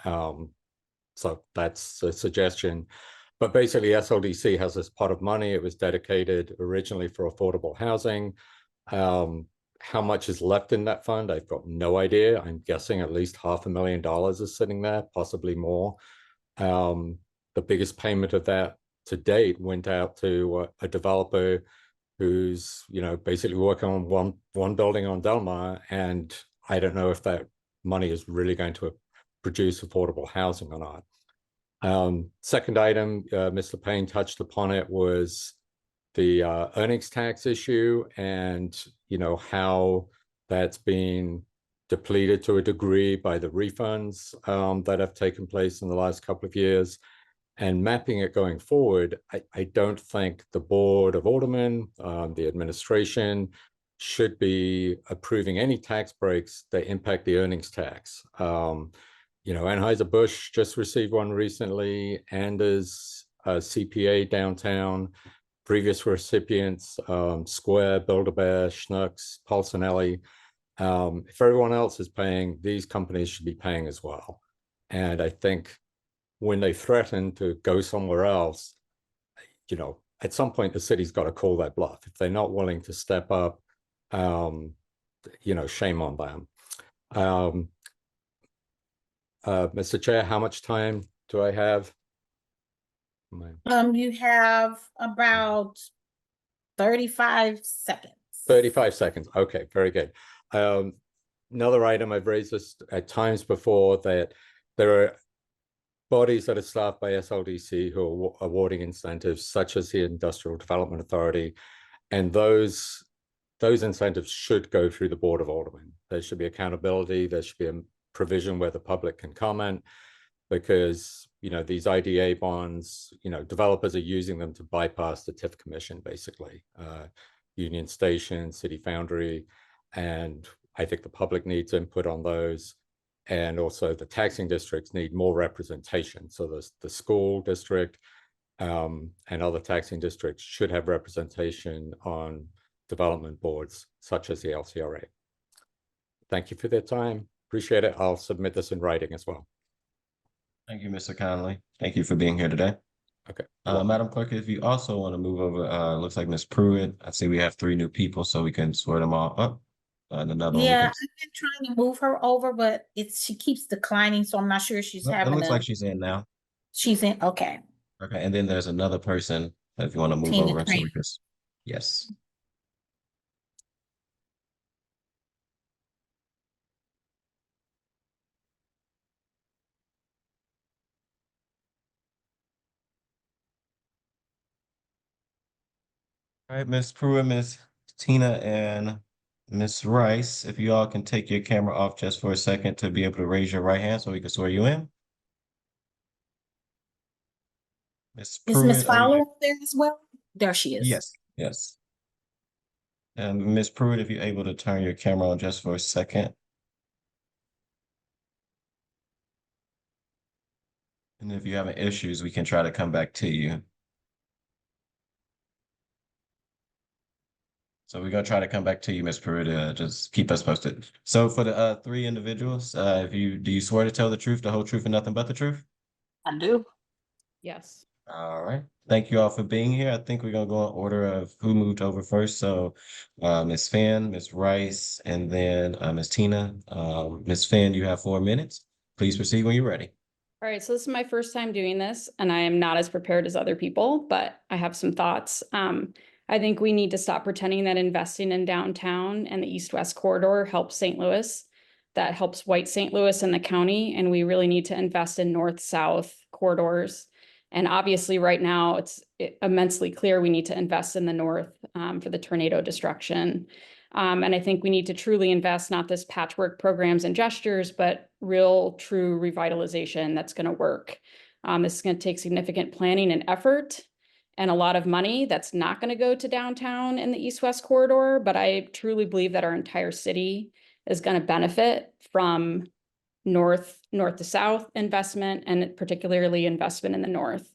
So that's a suggestion. But basically, SLDC has this pot of money. It was dedicated originally for affordable housing. How much is left in that fund? I've got no idea. I'm guessing at least $500,000 is sitting there, possibly more. The biggest payment of that to date went out to a developer who's, you know, basically working on one building on Delmar, and I don't know if that money is really going to produce affordable housing or not. Second item, Mr. Payne touched upon it, was the earnings tax issue, and you know how that's been depleted to a degree by the refunds that have taken place in the last couple of years. And mapping it going forward, I don't think the Board of Aldermen, the administration, should be approving any tax breaks that impact the earnings tax. You know, Anheuser-Busch just received one recently, Anders, CPA downtown, previous recipients, Square, Build-A-Bear, Schnucks, Paulsonelli. If everyone else is paying, these companies should be paying as well. And I think when they threaten to go somewhere else, you know, at some point the city's got to call that bluff. If they're not willing to step up, you know, shame on them. Mr. Chair, how much time do I have? You have about 35 seconds. 35 seconds. Okay, very good. Another item I've raised this at times before, that there are bodies that are staffed by SLDC who are awarding incentives, such as the Industrial Development Authority, and those incentives should go through the Board of Aldermen. There should be accountability. There should be a provision where the public can comment, because you know, these IDA bonds, you know, developers are using them to bypass the TIF commission, basically. Union Station, City Foundry, and I think the public needs input on those. And also the taxing districts need more representation. So the school district and other taxing districts should have representation on development boards, such as the LCRA. Thank you for their time. Appreciate it. I'll submit this in writing as well. Thank you, Mr. Conley. Thank you for being here today. Okay. Madam Clerk, if you also want to move over, looks like Ms. Pruitt. I see we have 3 new people, so we can swear them all up. And another one. we Yeah, can- I've been trying to move her over, but she keeps declining, so I'm not sure if she's It having looks like a, she's in now. she's in, okay. Okay, and then there's another person that if you want to move Tina over, so Crane. we can, yes. All right, Ms. Pruitt, Ms. Tina, and Ms. Rice, if you all can take your camera off just for a second to be able to raise your right hand so we can swear you in. Ms. Is Miss Pruitt, are you- Fowler up there as well? There she is. Yes, yes. And Ms. Pruitt, if you're able to turn your camera on just for a second. And if you're having issues, we can try to come back to you. So we're gonna try to come back to you, Ms. Pruitt, just keep us posted. So for the 3 individuals, do you swear to tell the truth, the whole truth, and nothing but the truth? I do. Yes. All right. Thank you all for being here. I think we're gonna go in order of who moved over first. So Ms. Fan, Ms. Rice, and then Ms. Tina. Ms. Fan, you have 4 minutes. Please proceed when you're ready. All right, so this is my first time doing this, and I am not as prepared as other people, but I have some thoughts. I think we need to stop pretending that investing in downtown and the east-west corridor helps St. Louis. That helps white St. Louis and the county, and we really need to invest in north-south corridors. And obviously, right now, it's immensely clear we need to invest in the north for the tornado destruction. And I think we need to truly invest, not this patchwork programs and gestures, but real, true revitalization that's going to work. This is going to take significant planning and effort and a lot of money that's not going to go to downtown in the east-west corridor. But I truly believe that our entire city is going to benefit from north to south investment, and particularly investment in the north.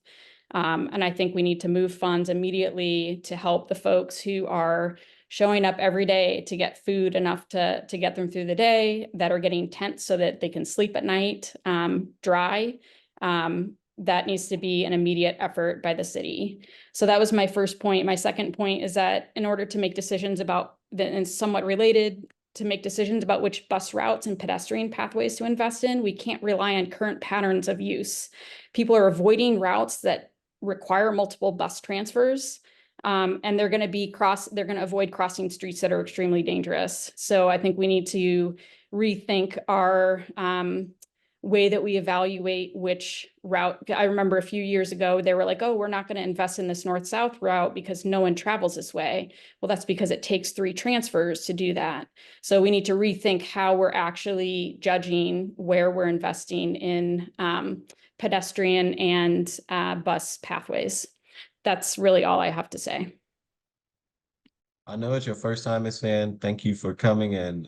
And I think we need to move funds immediately to help the folks who are showing up every day to get food enough to get them through the day, that are getting tents so that they can sleep at night, dry. That needs to be an immediate effort by the city. So that was my first point. My second point is that in order to make decisions about, and somewhat related, to make decisions about which bus routes and pedestrian pathways to invest in, we can't rely on current patterns of use. People are avoiding routes that require multiple bus transfers. And they're going to avoid crossing streets that are extremely dangerous. So I think we need to rethink our way that we evaluate which route. I remember a few years ago, they were like, oh, we're not going to invest in this north-south route because no one travels this way. Well, that's because it takes 3 transfers to do that. So we need to rethink how we're actually judging where we're investing in pedestrian and bus pathways. That's really all I have to say. I know it's your first time, Ms. Fan. Thank you for coming. And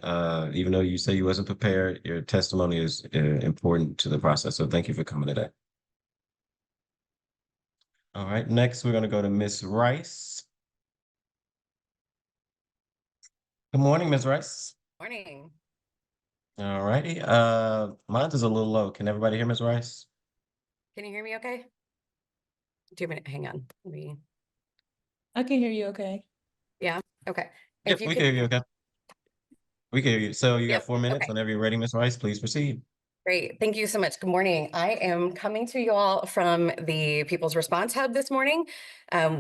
even though you say you wasn't prepared, your testimony is important to the process. So thank you for coming today. All right, next we're going to go to Ms. Rice. Good morning, Ms. Rice. Morning. All righty. Mine is a little low. Can everybody hear Ms. Rice? Can you hear me okay? 2 minutes, hang on. I can hear you okay. Okay. Yep, If you we could- can hear you, okay. We can hear you. So you got Yep, 4 minutes. okay. Whenever you're ready, Ms. Rice, please proceed. Great. Thank you so much. Good morning. I am coming to you all from the People's Response Hub this morning.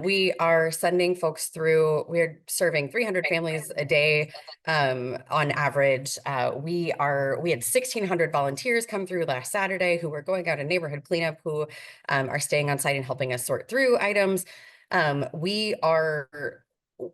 We are sending folks through, we're serving 300 families a day on average. We had 1,600 volunteers come through last Saturday who were going out in neighborhood cleanup, who are staying on site and helping us sort through items. We are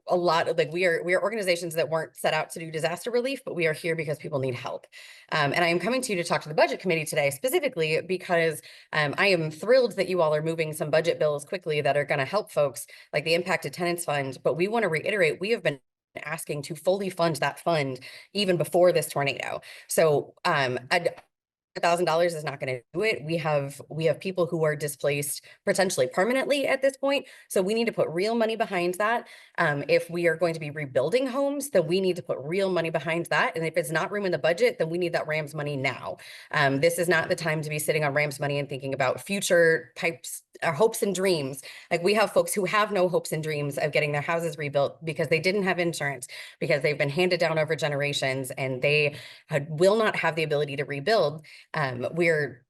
a lot of we are organizations that weren't set out to do disaster relief, but we are here because people need help. And I am coming to you to talk to the budget committee today specifically because I am thrilled that you all are moving some budget bills quickly that are going to help folks, like the Impacted Tenants Fund. But we want to reiterate, we have been asking to fully fund that fund even before this tornado. So $1,000 is not going to do it. We have people who are displaced potentially permanently at this point. So we need to put real money behind that. If we are going to be rebuilding homes, then we need to put real money behind that. And if it's not room in the budget, then we need that RAMS money now. This is not the time to be sitting on RAMS money and thinking about future types, our hopes and dreams. Like, we have folks who have no hopes and dreams of getting their houses rebuilt because they didn't have insurance, because they've been handed down over generations, and they will not have the ability to rebuild. We're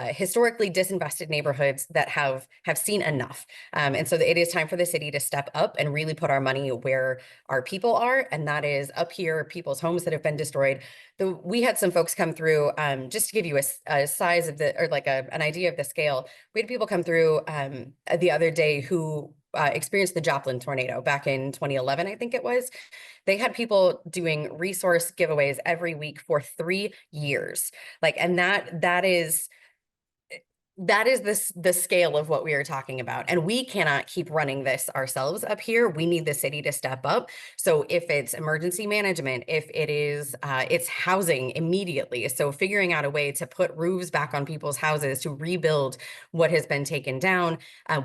historically disinvested neighborhoods that have seen enough. And so it is time for the city to step up and really put our money where our people are. And that is up here, people's homes that have been destroyed. We had some folks come through, just to give you a size of or like an idea of the scale. We had people come through the other day who experienced the Joplin tornado back in 2011, I think it was. They had people doing resource giveaways every week for 3 years. Like, and that is the scale of what we are talking about. And we cannot keep running this ourselves up here. We need the city to step up. So if it's emergency management, if it is, it's housing immediately. So figuring out a way to put roofs back on people's houses to rebuild what has been taken down.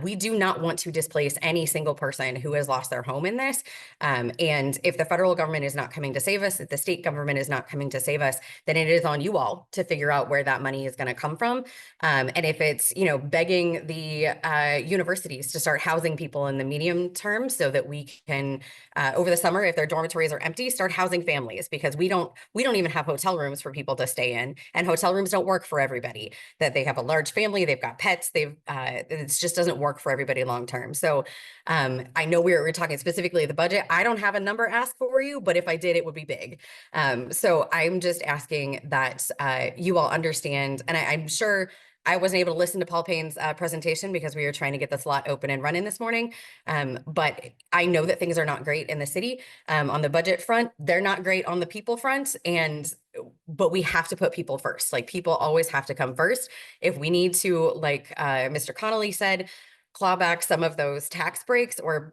We do not want to displace any single person who has lost their home in this. And if the federal government is not coming to save us, if the state government is not coming to save us, then it is on you all to figure out where that money is going to come from. And if it's, begging the universities to start housing people in the medium term so that we can, over the summer, if their dormitories are empty, start housing families, because we don't even have hotel rooms for people to stay in, and hotel rooms don't work for everybody. That they have a large family, they've got pets, it just doesn't work for everybody long term. So I know we're talking specifically the budget. I don't have a number asked for you, but if I did, it would be big. So I'm just asking that you all understand, and I'm sure I wasn't able to listen to Paul Payne's presentation because we were trying to get the slot open and running this morning. But I know that things are not great in the city on the budget front. They're not great on the people front. But we have to put people first. Like, people always have to come first. If we need to, like Mr. Connolly said, claw back some of those tax breaks, or,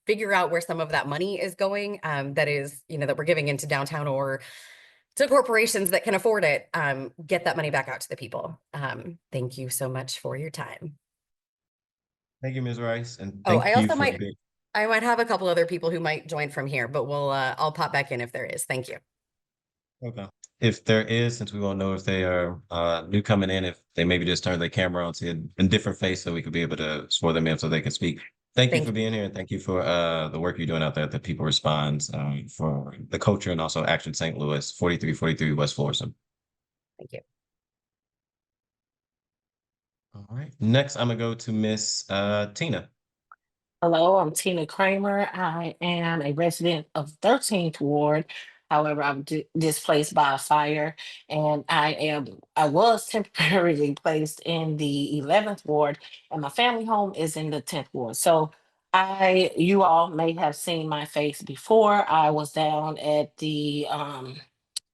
figure out where some of that money is going, that is, that we're giving into downtown or to corporations that can afford it, get that money back out to the people. Thank you so much for your time. Thank you, Ms. Rice, and Oh, thank I you also for might, being. I might have a couple other people who might join from here, but I'll pop back in if there is. Thank you. Okay. If there is, since we won't know if they are new coming in, if they maybe just turn their camera on, see a different face, so we could be able to swear them in so they can speak. Thank you for being here, and thank you for the work you're doing out there at the People Responds, for the culture, and also Action St. Louis, 4343 West Florissant. Thank you. All right. Next, I'm gonna go to Miss Tina. Hello, I'm Tina Kramer. I am a resident of 13th Ward. However, I'm displaced by a fire, and I was temporarily placed in the 11th Ward, and my family home is in the 10th Ward. So you all may have seen my face before. I was down at the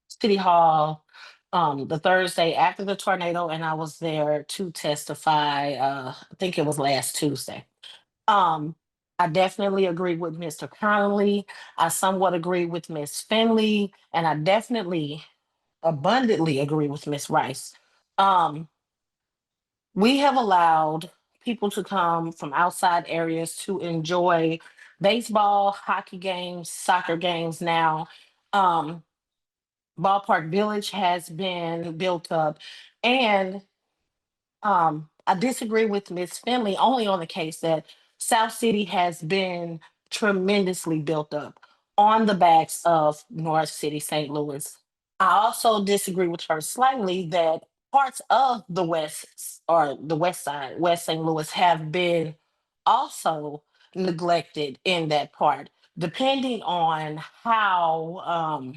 City Hall the Thursday after the tornado, and I was there to testify. I think it was last Tuesday. I definitely agree with Mr. Connolly. I somewhat agree with Miss Finley, and I definitely abundantly agree with Miss Rice. We have allowed people to come from outside areas to enjoy baseball, hockey games, soccer games now. Ballpark Village has been built up, and I disagree with Ms. Finley only on the case that South City has been tremendously built up on the backs of North City, St. Louis. I also disagree with her slightly that parts of the West or the West Side, West St. Louis, have been also neglected in that part, depending on how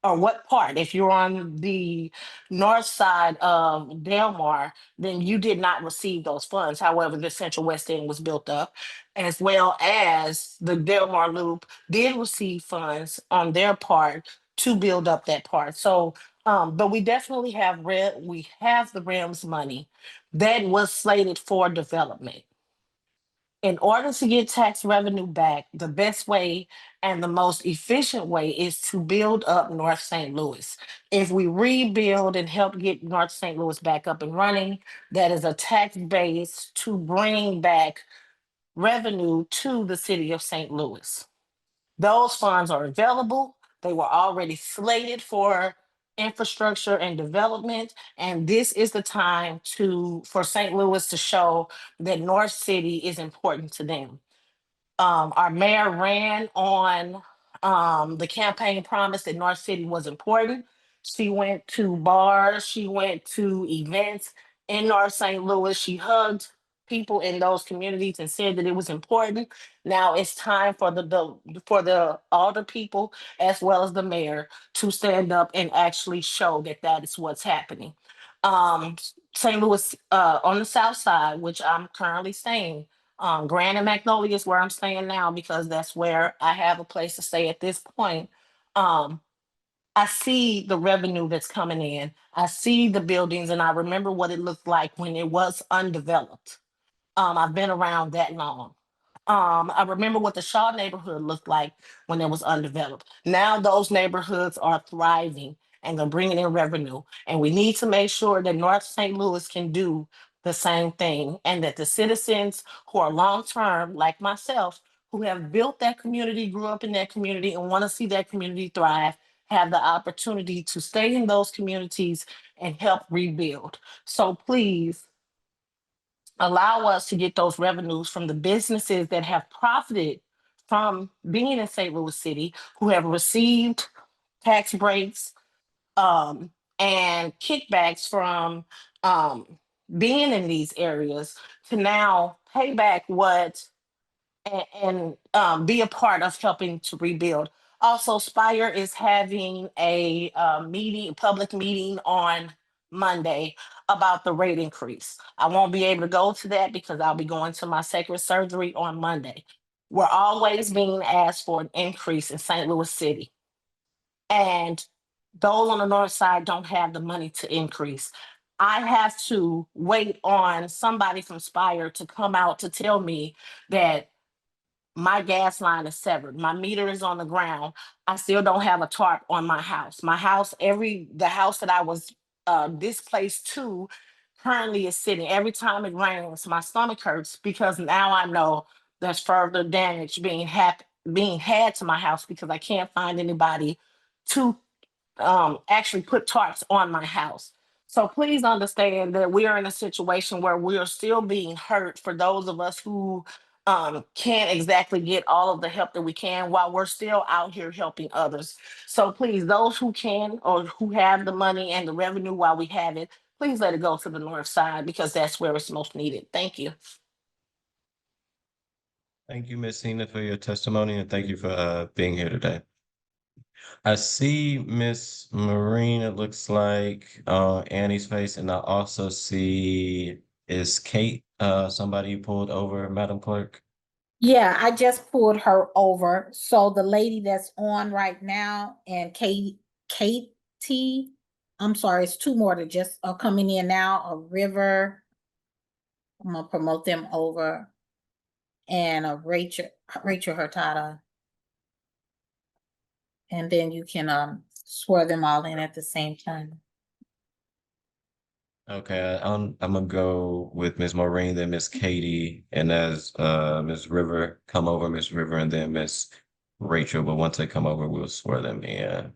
or what part. If you're on the north side of Delmar, then you did not receive those funds. However, the Central West End was built up, as well as the Delmar Loop did receive funds on their part to build up that part. So, but we definitely have we have the REMS money that was slated for development. In order to get tax revenue back, the best way and the most efficient way is to build up North St. Louis. If we rebuild and help get North St. Louis back up and running, that is a tax base to bring back revenue to the city of St. Louis. Those funds are available. They were already slated for infrastructure and development. And this is the time for St. Louis to show that North City is important to them. Our mayor ran on the campaign promise that North City was important. She went to bars, she went to events in North St. Louis. She hugged people in those communities and said that it was important. Now it's time for the alder people as well as the mayor to stand up and actually show that that is what's happening. St. Louis on the south side, which I'm currently staying, Grand and Magnolia is where I'm staying now because that's where I have a place to stay at this point. I see the revenue that's coming in. I see the buildings and I remember what it looked like when it was undeveloped. I've been around that long. I remember what the Shaw neighborhood looked like when it was undeveloped. Now those neighborhoods are thriving and they're bringing in revenue. And we need to make sure that North St. Louis can do the same thing and that the citizens who are long-term, like myself, who have built that community, grew up in that community and want to see that community thrive, have the opportunity to stay in those communities and help rebuild. So please, allow us to get those revenues from the businesses that have profited from being in St. Louis City, who have received tax breaks and kickbacks from being in these areas to now pay back what and be a part of helping to rebuild. Also, Spire is having a public meeting on Monday about the rate increase. I won't be able to go to that because I'll be going to my sacred surgery on Monday. We're always being asked for an increase in St. Louis City. And those on the north side don't have the money to increase. I have to wait on somebody from Spire to come out to tell me that my gas line is severed. My meter is on the ground. I still don't have a tarp on my house. My house, the house that I was displaced to currently is sitting. Every time it rains, my stomach hurts because now I know there's further damage being had to my house because I can't find anybody to actually put tarps on my house. So please understand that we are in a situation where we are still being hurt for those of us who can't exactly get all of the help that we can while we're still out here helping others. So please, those who can or who have the money and the revenue while we have it, please let it go to the north side because that's where it's most needed. Thank you. Thank you, Ms. Sina, for your testimony, and thank you for being here today. I see Miss Marine, it looks like Annie's face, and I also see is Kate somebody you pulled over, Madam Clerk? Yeah, I just pulled her over. So the lady that's on right now and Katie, I'm sorry, it's two more that just are coming in now, a River. I'm gonna promote them over. And a Rachel Hurtado. And then you can swear them all in at the same time. Okay, I'm gonna go with Miss Maureen, then Miss Katie, and as Miss River come over, Miss River, and then Miss Rachel. But once they come over, we'll swear them in.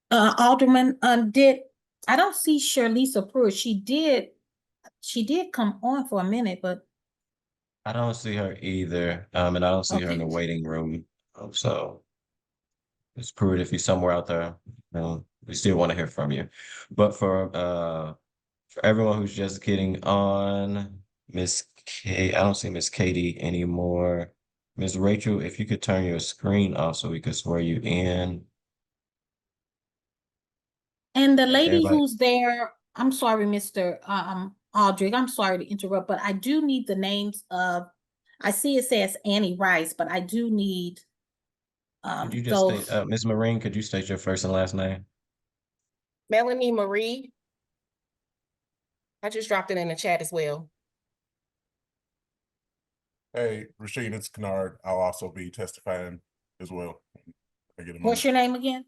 Alderman, I don't see Shirlisa Pruitt. She did come on for a minute, but I don't see her either, and I don't see her in the Okay. waiting room. So, Miss Pruitt, if you're somewhere out there, we still want to hear from you. But for everyone who's just getting on, I don't see Miss Katie anymore. Miss Rachel, if you could turn your screen off so we could swear you in. and the lady Everybody, who's there, I'm sorry, Mr. Aldrich, I'm sorry to interrupt, but I do need the names of, I see it says Annie Rice, but I do need could you just those. state, Miss Marine, could you state your first and last name? Melanie Marie. I just dropped it in the chat as well. Hey, Rasheen, it's Kennard. I'll also be testifying as well. I get a What's moment. your name again?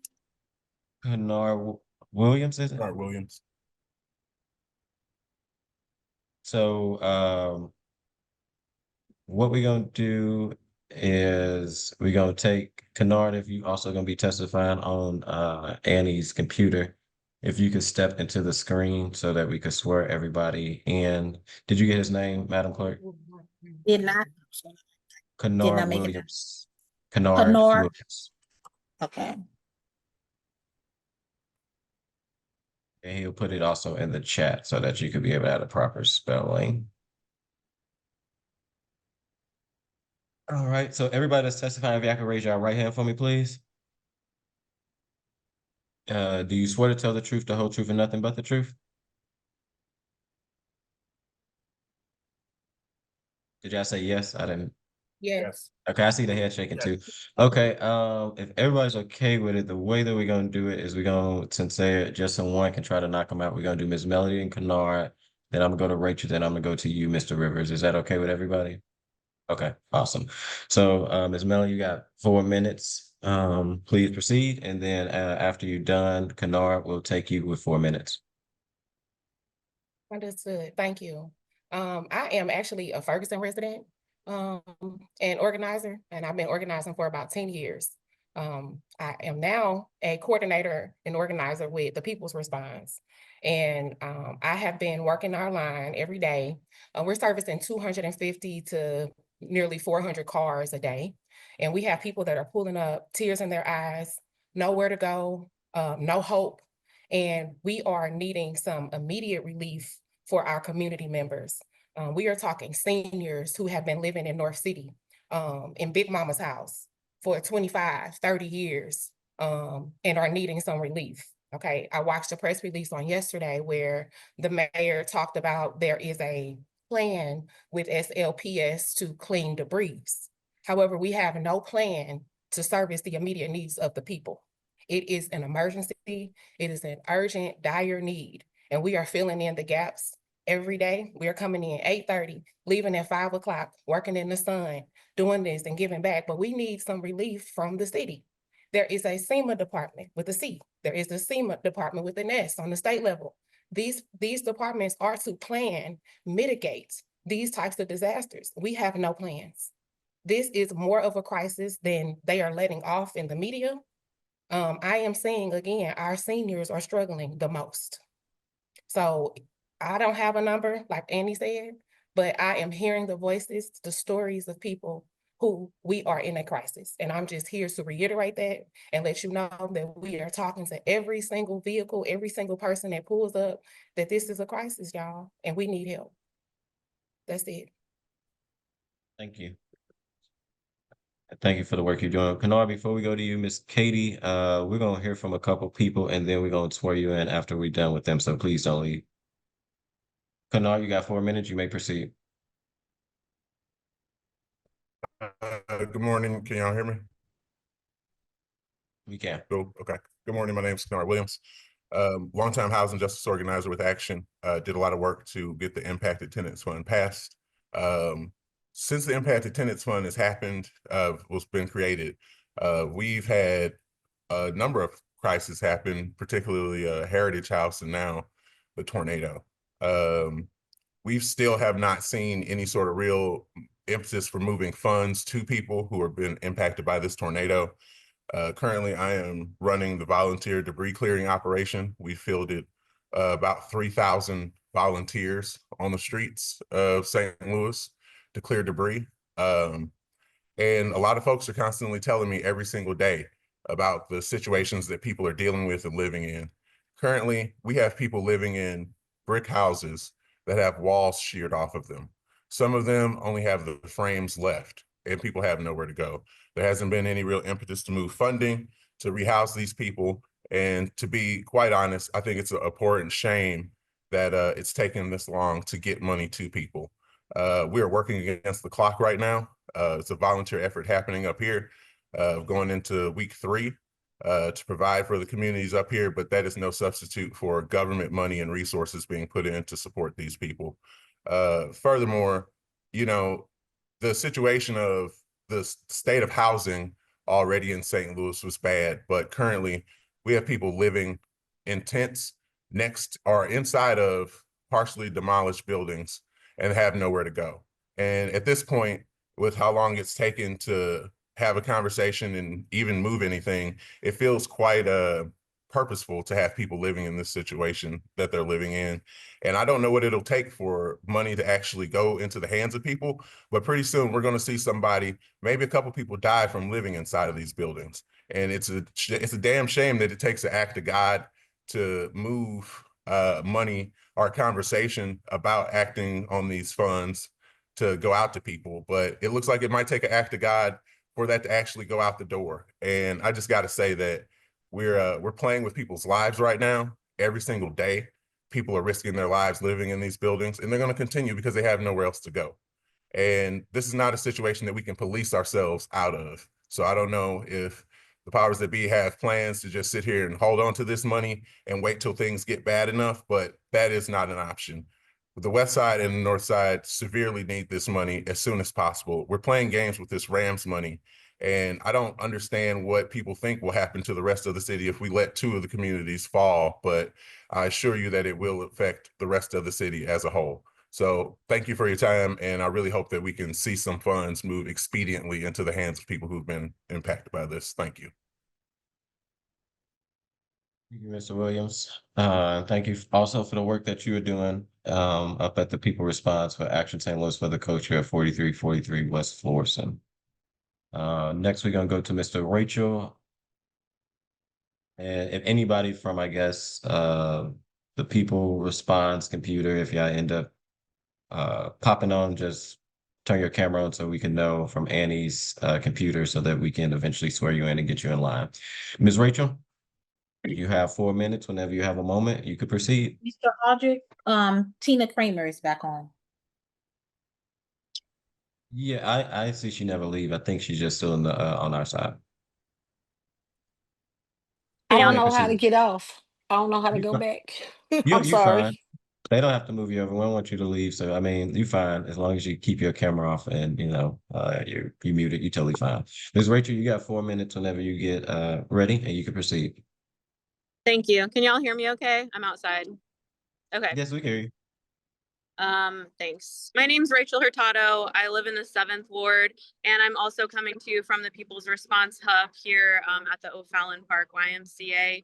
Kennard Williams, is it? Kennard Williams. So, what we're gonna do is we're gonna take Kennard, if you also gonna be testifying on Annie's computer. If you could step into the screen so that we could swear everybody in. Did you get his name, Madam Clerk? Did not. Kennard make it. Williams. Kennard Kennard. Williams. Okay. And he'll put it also in the chat so that you could be able to have the proper spelling. All right, so everybody that's testifying, if y'all can raise your right hand for me, please. Do you swear to tell the truth, the whole truth, and nothing but the truth? Did y'all say yes? I didn't. Yes. Okay, I see the head shaking too. Okay, if everybody's okay with it, the way that we're gonna do it is we're gonna, since they just someone can try to knock them out, we're gonna do Miss Melody and Kennard, then I'm gonna go to Rachel, then I'm gonna go to you, Mr. Rivers. Is that okay with everybody? Okay, awesome. So, Ms. Melody, you got 4 minutes. Please proceed, and then after you're done, Kennard will take you with 4 minutes. Understood. Thank you. I am actually a Ferguson resident and organizer, and I've been organizing for about 10 years. I am now a coordinator and organizer with the People's Response. And I have been working our line every day. We're servicing 250 to nearly 400 cars a day. And we have people that are pulling up, tears in their eyes, nowhere to go, no hope. And we are needing some immediate relief for our community members. We are talking seniors who have been living in North City, in Big Mama's house for 25, 30 years, and are needing some relief. Okay, I watched a press release on yesterday where the mayor talked about there is a plan with SLPS to clean debris. However, we have no plan to service the immediate needs of the people. It is an emergency. It is an urgent, dire need. And we are filling in the gaps every day. We are coming in 8:30, leaving at 5 o'clock, working in the sun, doing this and giving back. But we need some relief from the city. There is a SEMA department with a C. There is a SEMA department with an S on the state level. These departments are to plan, mitigate these types of disasters. We have no plans. This is more of a crisis than they are letting off in the media. I am saying again, our seniors are struggling the most. So I don't have a number, like Annie said, but I am hearing the voices, the stories of people who we are in a crisis. And I'm just here to reiterate that and let you know that we are talking to every single vehicle, every single person that pulls up, that this is a crisis, y'all, and we need help. That's it. Thank you. Thank you for the work you're doing. Kennard, before we go to you, Miss Katie, we're gonna hear from a couple people and then we're gonna swear you in after we're done with them. So please don't leave. Kennard, you got 4 minutes. You may proceed. Good morning. Can y'all hear me? We can. Cool. Okay. Good morning. My name is Kennard Williams. Longtime housing justice organizer with Action. Did a lot of work to get the Impacted Tenants Fund passed. Since the Impacted Tenants Fund has happened, was been created, we've had a number of crises happen, particularly Heritage House and now the tornado. We still have not seen any sort of real emphasis for moving funds to people who have been impacted by this tornado. Currently, I am running the volunteer debris clearing operation. We fielded about 3,000 volunteers on the streets of St. Louis to clear debris. And a lot of folks are constantly telling me every single day about the situations that people are dealing with and living in. Currently, we have people living in brick houses that have walls sheared off of them. Some of them only have the frames left and people have nowhere to go. There hasn't been any real impetus to move funding to rehouse these people. And to be quite honest, I think it's an abhorrent shame that it's taken this long to get money to people. We are working against the clock right now. It's a volunteer effort happening up here, going into week 3 to provide for the communities up here, but that is no substitute for government money and resources being put in to support these people. Furthermore, you know, the situation of the state of housing already in St. Louis was bad, but currently we have people living in tents next or inside of partially demolished buildings and have nowhere to go. And at this point, with how long it's taken to have a conversation and even move anything, it feels quite purposeful to have people living in this situation that they're living in. And I don't know what it'll take for money to actually go into the hands of people, but pretty soon we're going to see somebody, maybe a couple people die from living inside of these buildings. And it's a damn shame that it takes an act of God to move money or conversation about acting on these funds to go out to people. But it looks like it might take an act of God for that to actually go out the door. And I just got to say that we're playing with people's lives right now. Every single day, people are risking their lives living in these buildings, and they're going to continue because they have nowhere else to go. And this is not a situation that we can police ourselves out of. So I don't know if the powers that be have plans to just sit here and hold on to this money and wait till things get bad enough, but that is not an option. The West Side and the North Side severely need this money as soon as possible. We're playing games with this Rams money, and I don't understand what people think will happen to the rest of the city if we let two of the communities fall, but I assure you that it will affect the rest of the city as a whole. So thank you for your time, and I really hope that we can see some funds move expediently into the hands of people who've been impacted by this. Thank you. Thank you, Mr. Williams. Thank you also for the work that you are doing up at the People Response for Action St. Louis for the co-chair of 4343 West Florissant. Next, we're going to go to Mr. Rachel. And if anybody from, I guess, the People Response computer, if y'all end up popping on, just turn your camera on so we can know from Annie's computer so that we can eventually swear you in and get you in line. Ms. Rachel, you have 4 minutes. Whenever you have a moment, you could proceed. Mr. Aldrich, Tina Kramer is back on. Yeah, I see she never leave. I think she's just still in the on our side. I don't Yeah, know how to proceed. get off. I don't know how to You go fi- back. You I'm you sorry. fine. They don't have to move you over. We don't want you to leave. So I mean, you fine as long as you keep your camera off and you muted. You totally fine. Ms. Rachel, you got 4 minutes whenever you get ready, and you can proceed. Thank you. Can y'all hear me okay? I'm outside. Okay. Yes, we can hear you. Thanks. My name's Rachel Hurtado. I live in the 7th Ward, and I'm also coming to you from the People's Response Hub here at the O'Fallon Park YMCA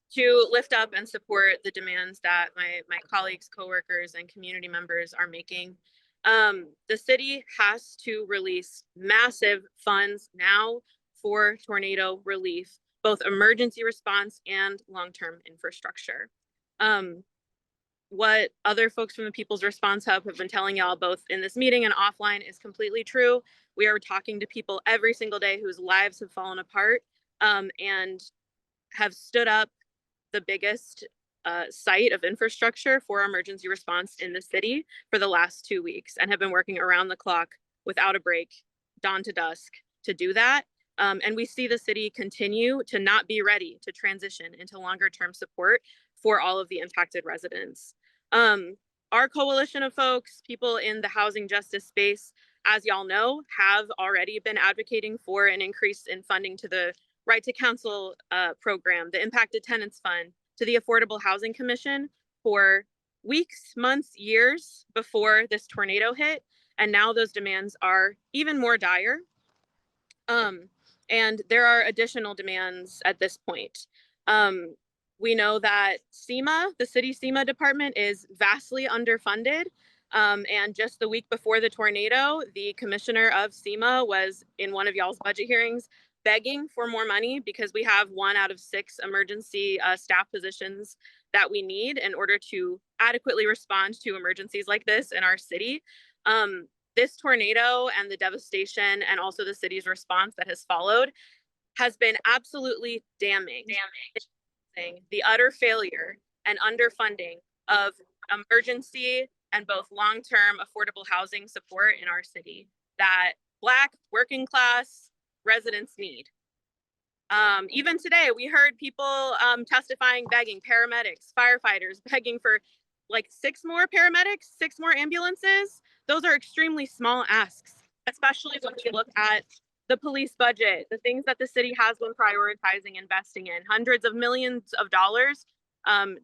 to lift up and support the demands that my colleagues, coworkers, and community members are making. The city has to release massive funds now for tornado relief, both emergency response and long-term infrastructure. What other folks from the People's Response Hub have been telling y'all both in this meeting and offline is completely true. We are talking to people every single day whose lives have fallen apart and have stood up the biggest site of infrastructure for emergency response in the city for the last 2 weeks and have been working around the clock without a break, dawn to dusk, to do that. And we see the city continue to not be ready to transition into longer term support for all of the impacted residents. Our coalition of folks, people in the housing justice space, as y'all know, have already been advocating for an increase in funding to the Right to Counsel program, the Impacted Tenants Fund, to the Affordable Housing Commission for weeks, months, years before this tornado hit. And now those demands are even more dire. And there are additional demands at this point. We know that SEMA, the city SEMA department, is vastly underfunded. And just the week before the tornado, the commissioner of SEMA was in one of y'all's budget hearings begging for more money because we have 1 out of 6 emergency staff positions that we need in order to adequately respond to emergencies like this in our city. This tornado and the devastation and also the city's response that has followed has been absolutely damning. The utter failure and underfunding of emergency and both long-term affordable housing support in our city that Black working class residents need. Even today, we heard people testifying, begging, paramedics, firefighters, begging for like 6 more paramedics, 6 more ambulances, those are extremely small asks, especially when we look at the police budget, the things that the city has been prioritizing, investing in hundreds of millions of dollars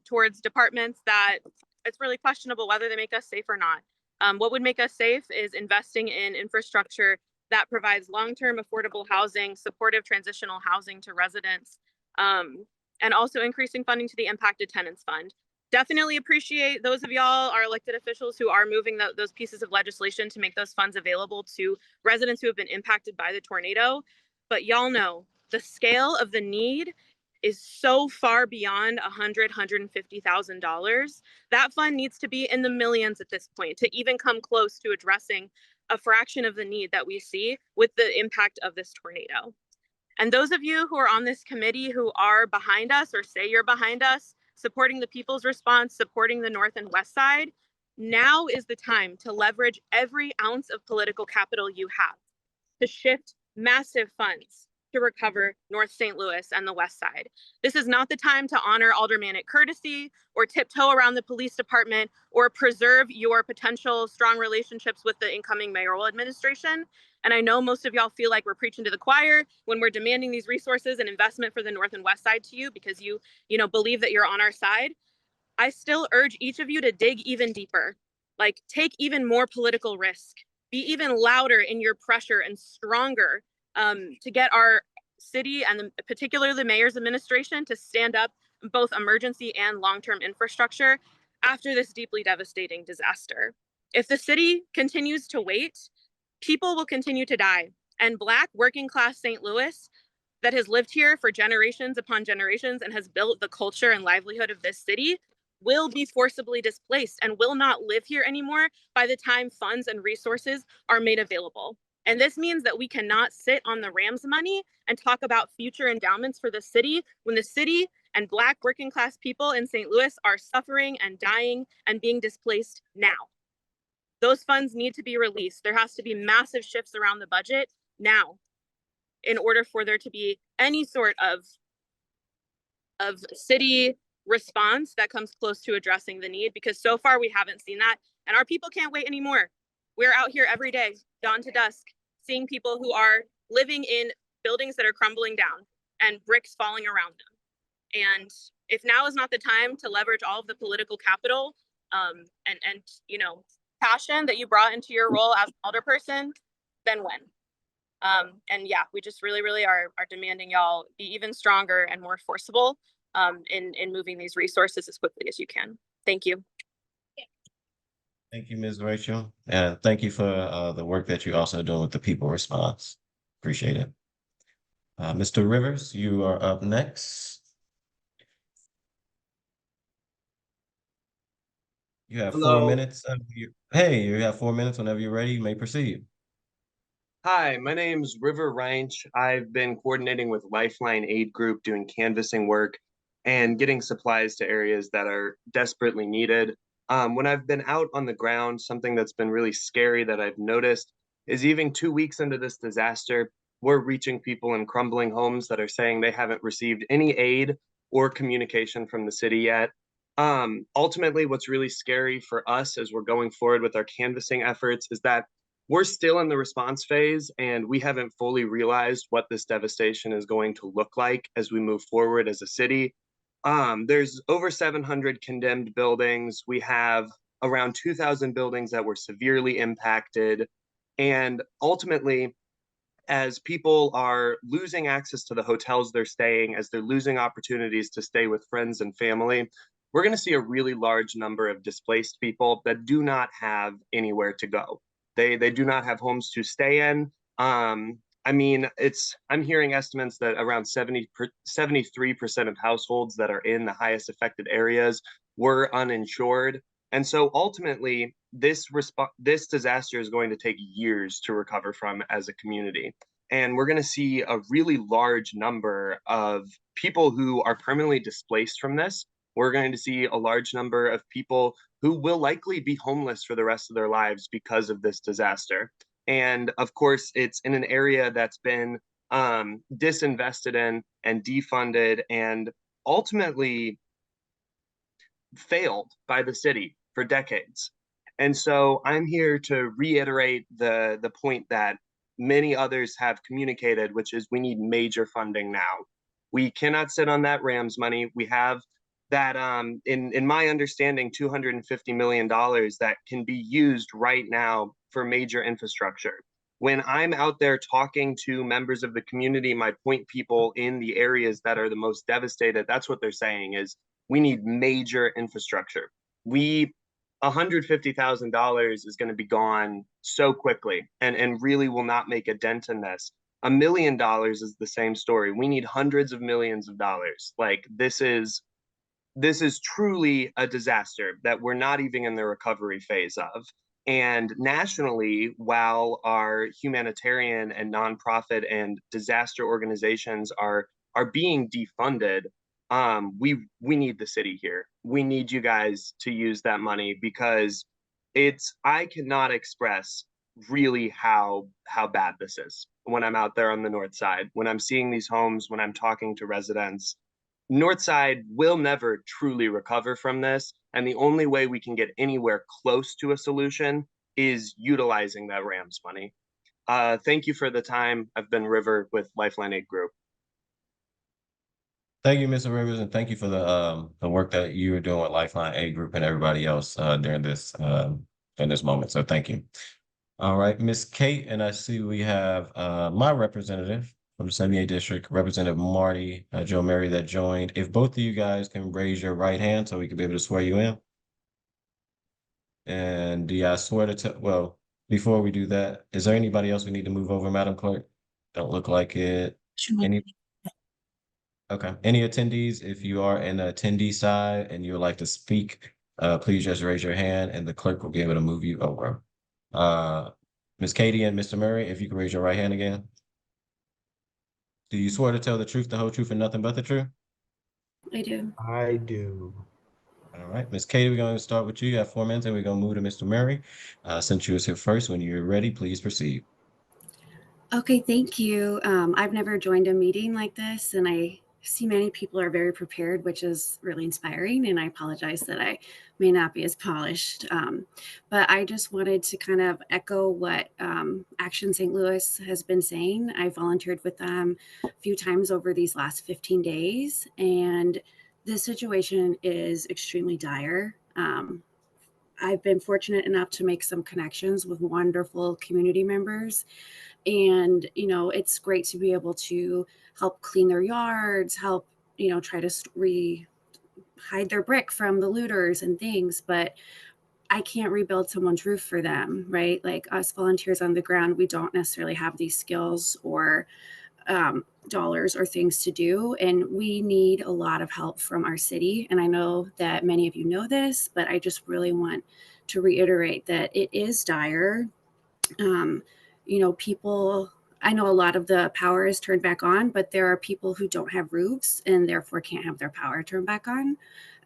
towards departments that it's really questionable whether they make us safe or not. What would make us safe is investing in infrastructure that provides long-term affordable housing, supportive transitional housing to residents, and also increasing funding to the Impacted Tenants Fund. Definitely appreciate those of y'all, our elected officials, who are moving those pieces of legislation to make those funds available to residents who have been impacted by the tornado. But y'all know the scale of the need is so far beyond $150,000. That fund needs to be in the millions at this point to even come close to addressing a fraction of the need that we see with the impact of this tornado. And those of you who are on this committee who are behind us or say you're behind us, supporting the people's response, supporting the North and West Side, now is the time to leverage every ounce of political capital you have to shift massive funds to recover North St. Louis and the West Side. This is not the time to honor aldermanic courtesy or tiptoe around the police department or preserve your potential strong relationships with the incoming mayoral administration. And I know most of y'all feel like we're preaching to the choir when we're demanding these resources and investment for the North and West Side to you because you believe that you're on our side. I still urge each of you to dig even deeper, like take even more political risk, be even louder in your pressure and stronger to get our city and particularly the mayor's administration to stand up both emergency and long-term infrastructure after this deeply devastating disaster. If the city continues to wait, people will continue to die. And Black working class St. Louis that has lived here for generations upon generations and has built the culture and livelihood of this city will be forcibly displaced and will not live here anymore by the time funds and resources are made available. And this means that we cannot sit on the Rams money and talk about future endowments for the city when the city and Black working class people in St. Louis are suffering and dying and being displaced now. Those funds need to be released. There has to be massive shifts around the budget now in order for there to be any sort of city response that comes close to addressing the need, because so far we haven't seen that. And our people can't wait anymore. We're out here every day, dawn to dusk, seeing people who are living in buildings that are crumbling down and bricks falling around them. And if now is not the time to leverage all of the political capital and passion that you brought into your role as an alderperson, then when? And yeah, we just really are demanding y'all be even stronger and more forcible in moving these resources as quickly as you can. Thank you. Thank you, Ms. Rachel. And thank you for the work that you're also doing with the people response. Appreciate it. Mr. Rivers, you are up next. You have 4 minutes. Hey, you have 4 minutes. Whenever you're ready, you may proceed. Hi, my name's River Reinch. I've been coordinating with Lifeline Aid Group, doing canvassing work and getting supplies to areas that are desperately needed. When I've been out on the ground, something that's been really scary that I've noticed is even 2 weeks into this disaster, we're reaching people in crumbling homes that are saying they haven't received any aid or communication from the city yet. Ultimately, what's really scary for us as we're going forward with our canvassing efforts is that we're still in the response phase and we haven't fully realized what this devastation is going to look like as we move forward as a city. There's over 700 condemned buildings. We have around 2,000 buildings that were severely impacted. And ultimately, as people are losing access to the hotels they're staying, as they're losing opportunities to stay with friends and family, we're going to see a really large number of displaced people that do not have anywhere to go. They do not have homes to stay in. I'm hearing estimates that around 73% of households that are in the highest affected areas were uninsured. And so ultimately, this disaster is going to take years to recover from as a community. And we're going to see a really large number of people who are permanently displaced from this. We're going to see a large number of people who will likely be homeless for the rest of their lives because of this disaster. And of course, it's in an area that's been disinvested in and defunded. And ultimately, failed by the city for decades. And so I'm here to reiterate the point that many others have communicated, which is we need major funding now. We cannot sit on that Rams money. We have that, in my understanding, $250 million that can be used right now for major infrastructure. When I'm out there talking to members of the community, my point people in the areas that are the most devastated, that's what they're saying is we need major infrastructure. $150,000 is going to be gone so quickly and really will not make a dent in this. $1 million is the same story. We need hundreds of millions of dollars. Like this is truly a disaster that we're not even in the recovery phase of. And nationally, while our humanitarian and nonprofit and disaster organizations are being defunded, we need the city here. We need you guys to use that money because I cannot express really how bad this is when I'm out there on the north side, when I'm seeing these homes, when I'm talking to residents. Northside will never truly recover from this. And the only way we can get anywhere close to a solution is utilizing that Rams money. Thank you for the time. I've been River with Lifeline Aid Group. Thank you, Mr. Rivers, and thank you for the work that you were doing with Lifeline Aid Group and everybody else during this moment. So thank you. All right, Miss Kate, and I see we have my representative from the 78th District, Representative Marty Joe Mary, that joined. If both of you guys can raise your right hand so we can be able to swear you in. And do y'all swear to well, before we do that, is there anybody else we need to move over, Madam Clerk? Don't look like it. Okay, any attendees, if you are in the attendee side and you would like to speak, please just raise your hand and the clerk will be able to move you over. Ms. Katie and Mr. Murray, if you can raise your right hand again. Do you swear to tell the truth, the whole truth, and nothing but the truth? I do. I do. All right, Ms. Katie, we're going to start with you. You have 4 minutes and we're going to move to Mr. Murray. Since you was here first, when you're ready, please proceed. Okay, thank you. I've never joined a meeting like this, and I see many people are very prepared, which is really inspiring. And I apologize that I may not be as polished. But I just wanted to kind of echo what Action St. Louis has been saying. I volunteered with them a few times over these last 15 days, and this situation is extremely dire. I've been fortunate enough to make some connections with wonderful community members. And, you know, it's great to be able to help clean their yards, help, you know, try to hide their brick from the looters and things. But I can't rebuild someone's roof for them, right? Like us volunteers on the ground, we don't necessarily have these skills or dollars or things to do. And we need a lot of help from our city. And I know that many of you know this, but I just really want to reiterate that it is dire. You know, I know a lot of the power is turned back on, but there are people who don't have roofs and therefore can't have their power turned back on.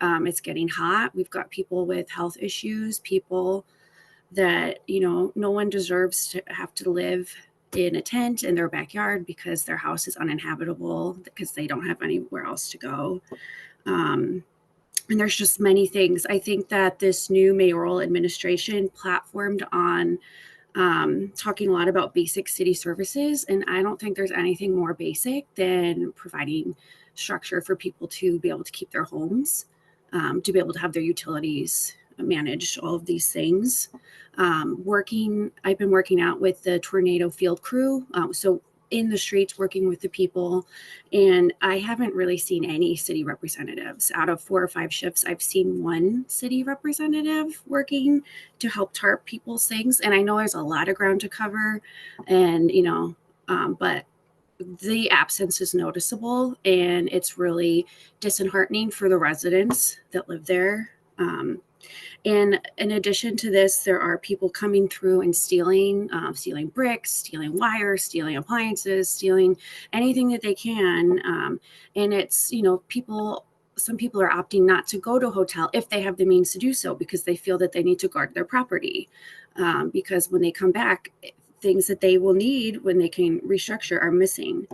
It's getting hot. We've got people with health issues, people that, you know, no one deserves to have to live in a tent in their backyard because their house is uninhabitable because they don't have anywhere else to go. And there's just many things. I think that this new mayoral administration platformed on talking a lot about basic city services. And I don't think there's anything more basic than providing structure for people to be able to keep their homes, to be able to have their utilities managed, all of these things. I've been working out with the tornado field crew. So in the streets working with the people, and I haven't really seen any city representatives. Out of 4 or 5 shifts, I've seen 1 city representative working to help tarp people's things. And I know there's a lot of ground to cover, and you know, but the absence is noticeable, and it's really disheartening for the residents that live there. And in addition to this, there are people coming through and stealing bricks, stealing wires, stealing appliances, stealing anything that they can. And it's, you know, some people are opting not to go to a hotel if they have the means to do so because they feel that they need to guard their property. Because when they come back, things that they will need when they can restructure are missing.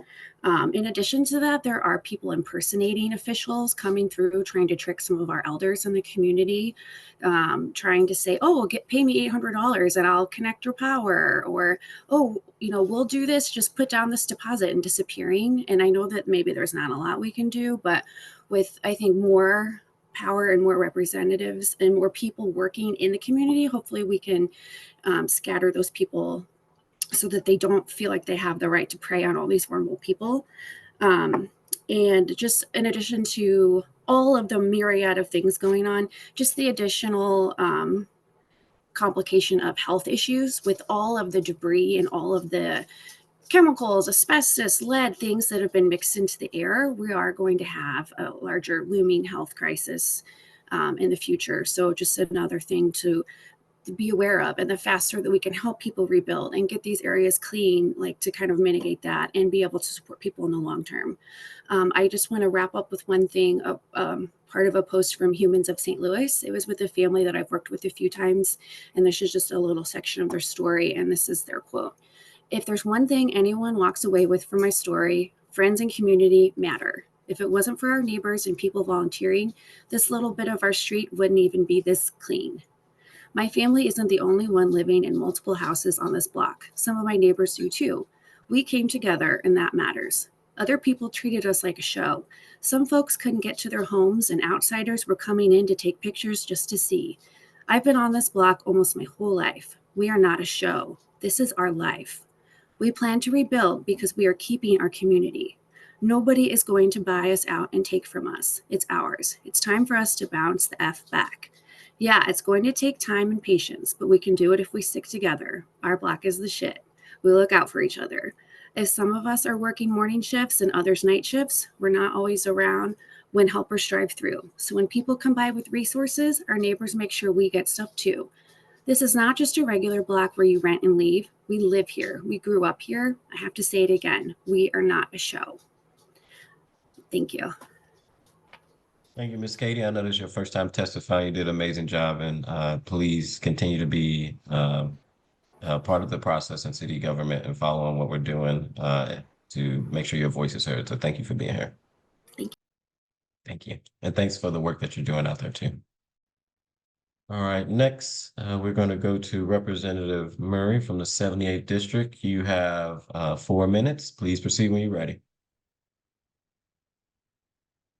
In addition to that, there are people impersonating officials coming through, trying to trick some of our elders in the community, trying to say, oh, pay me $800 and I'll connect your power, or, oh, we'll do this, just put down this deposit, and disappearing. And I know that maybe there's not a lot we can do, but with, I think, more power and more representatives and more people working in the community, hopefully we can scatter those people so that they don't feel like they have the right to prey on all these vulnerable people. And just in addition to all of the myriad of things going on, just the additional complication of health issues with all of the debris and all of the chemicals, asbestos, lead, things that have been mixed into the air, we are going to have a larger looming health crisis in the future. So just another thing to be aware of, and the faster that we can help people rebuild and get these areas clean, like to kind of mitigate that and be able to support people in the long term. I just want to wrap up with one thing, part of a post from Humans of St. Louis. It was with a family that I've worked with a few times, and this is just a little section of their story, and this is their quote. If there's one thing anyone walks away with from my story, friends and community matter. If it wasn't for our neighbors and people volunteering, this little bit of our street wouldn't even be this clean. My family isn't the only one living in multiple houses on this block. Some of my neighbors do too. We came together, and that matters. Other people treated us like a show. Some folks couldn't get to their homes, and outsiders were coming in to take pictures just to see. I've been on this block almost my whole life. We are not a show. This is our life. We plan to rebuild because we are keeping our community. Nobody is going to buy us out and take from us. It's ours. It's time for us to bounce the F back. Yeah, it's going to take time and patience, but we can do it if we stick together. Our block is the shit. We look out for each other. If some of us are working morning shifts and others night shifts, we're not always around when helpers drive through. So when people come by with resources, our neighbors make sure we get stuff too. This is not just a regular block where you rent and leave. We live here. We grew up here. I have to say it again. We are not a show. Thank you. Thank you, Ms. Katie. I know this is your first time testifying. You did an amazing job, and please continue to be part of the process in city government and follow on what we're doing to make sure your voice is heard. So thank you for being here. Thank you. Thank you. And thanks for the work that you're doing out there too. All right, next, we're going to go to Representative Murray from the 78th District. You have 4 minutes. Please proceed when you're ready.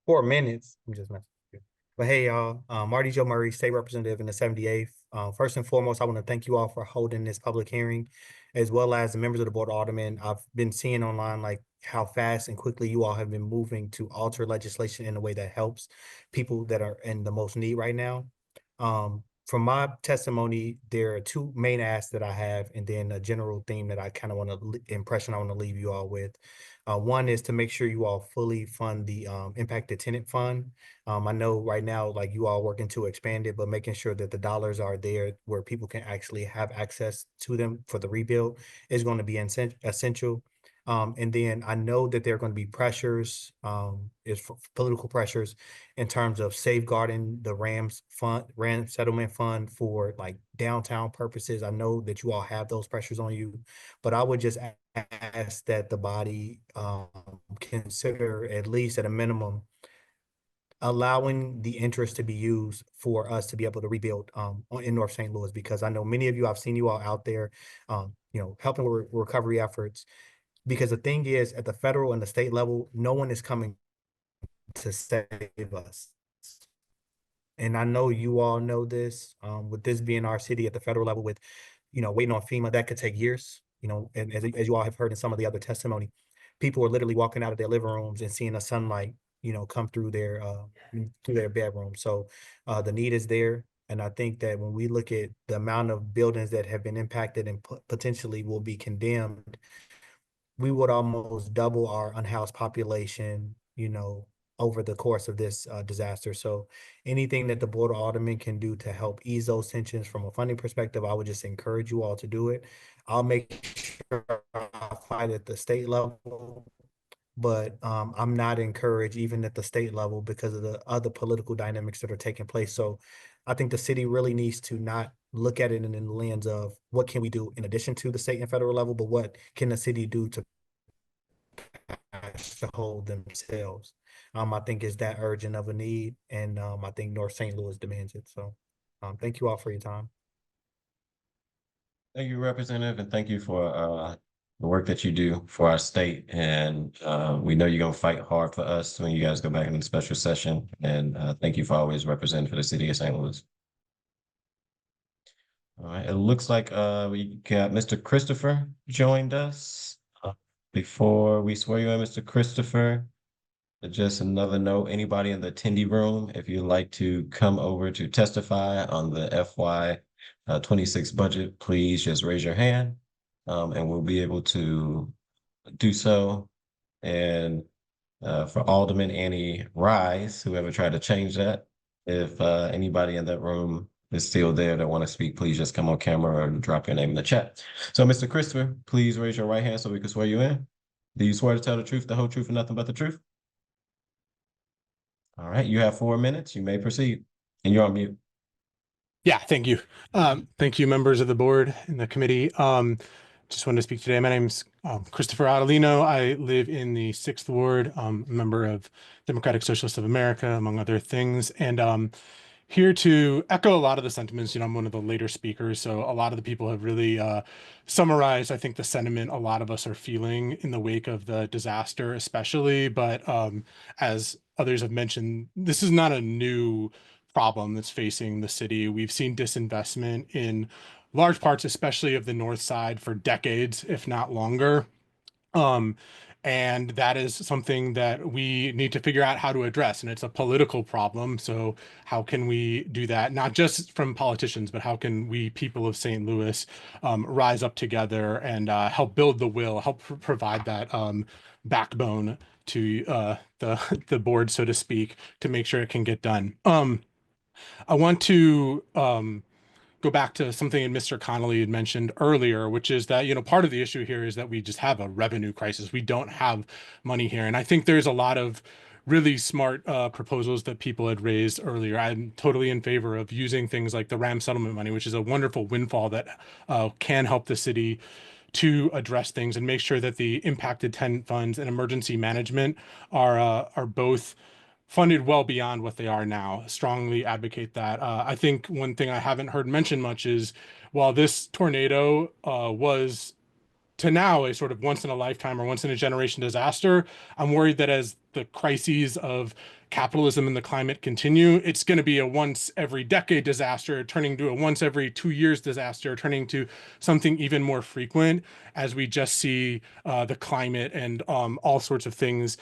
4 minutes. I'm just messing with you. But hey, y'all, Marty Joe Murray, State Representative in the 78th. First and foremost, I want to thank you all for holding this public hearing, as well as the members of the Board of Aldermen. I've been seeing online like how fast and quickly you all have been moving to alter legislation in a way that helps people that are in the most need right now. From my testimony, there are 2 main asks that I have, and then a general theme that I kind of want to impression I want to leave you all with. One is to make sure you all fully fund the impacted tenant fund. I know right now, like you all working to expand it, but making sure that the dollars are there where people can actually have access to them for the rebuild is going to be essential. And then I know that there are going to be pressures, political pressures in terms of safeguarding the RAM settlement fund for like downtown purposes. I know that you all have those pressures on you, but I would just ask that the body consider, at least at a minimum, allowing the interest to be used for us to be able to rebuild in North St. Louis, because I know many of you, I've seen you all out there, helping with recovery efforts. Because the thing is, at the federal and the state level, no one is coming to save us. And I know you all know this, with this being our city at the federal level with, waiting on FEMA, that could take years, and as you all have heard in some of the other testimony, people are literally walking out of their living rooms and seeing the sunlight, come through their bedroom. So the need is there. And I think that when we look at the amount of buildings that have been impacted and potentially will be condemned, we would almost double our unhoused population, over the course of this disaster. So anything that the Board of Aldermen can do to help ease those tensions from a funding perspective, I would just encourage you all to do it. I'll make sure I fight at the state level, but I'm not encouraged even at the state level because of the other political dynamics that are taking place. So I think the city really needs to not look at it in the lens of what can we do in addition to the state and federal level, but what can the city do to to hold themselves. I think it's that urgent of a need, and I think North St. Louis demands it. So, thank you all for your time. Thank you, Representative, and thank you for the work that you do for our state. And we know you're gonna fight hard for us when you guys go back in the special session. And thank you for always representing for the city of St. Louis. All right, it looks like we got Mr. Christopher joined us. Before we swear you in, Mr. Christopher, just another note, anybody in the attendee room, if you'd like to come over to testify on the FY 26 budget, please just raise your hand, and we'll be able to do so. And for Alderman Annie Rise, whoever tried to change that, if anybody in that room is still there that want to speak, please just come on camera or drop your name in the chat. So, Mr. Christopher, please raise your right hand so we can swear you in. Do you swear to tell the truth, the whole truth, and nothing but the truth? All right, you have 4 minutes. You may proceed. And you're on mute. Yeah, thank you. Thank you, members of the board and the committee. Just wanted to speak today. My name's Christopher Adelino. I live in the 6th Ward, a member of Democratic Socialists of America, among other things. And here to echo a lot of the sentiments. I'm one of the later speakers, so a lot of the people have really summarized, I think, the sentiment a lot of us are feeling in the wake of the disaster, especially. But as others have mentioned, this is not a new problem that's facing the city. We've seen disinvestment in large parts, especially of the north side, for decades, if not longer. And that is something that we need to figure out how to address. And it's a political problem. So how can we do that? Not just from politicians, but how can we, people of St. Louis, rise up together and help build the will, help provide that backbone to the board, so to speak, to make sure it can get done. I want to go back to something that Mr. Connolly had mentioned earlier, which is that, part of the issue here is that we just have a revenue crisis. We don't have money here. And I think there's a lot of really smart proposals that people had raised earlier. I'm totally in favor of using things like the RAM settlement money, which is a wonderful windfall that can help the city to address things and make sure that the impacted tenant funds and emergency management are both funded well beyond what they are now. Strongly advocate that. I think one thing I haven't heard mentioned much is, while this tornado was to now a sort of once in a lifetime or once in a generation disaster, I'm worried that as the crises of capitalism and the climate continue, it's going to be a once every decade disaster, turning to a once every 2 years disaster, turning to something even more frequent as we just see the climate and all sorts of things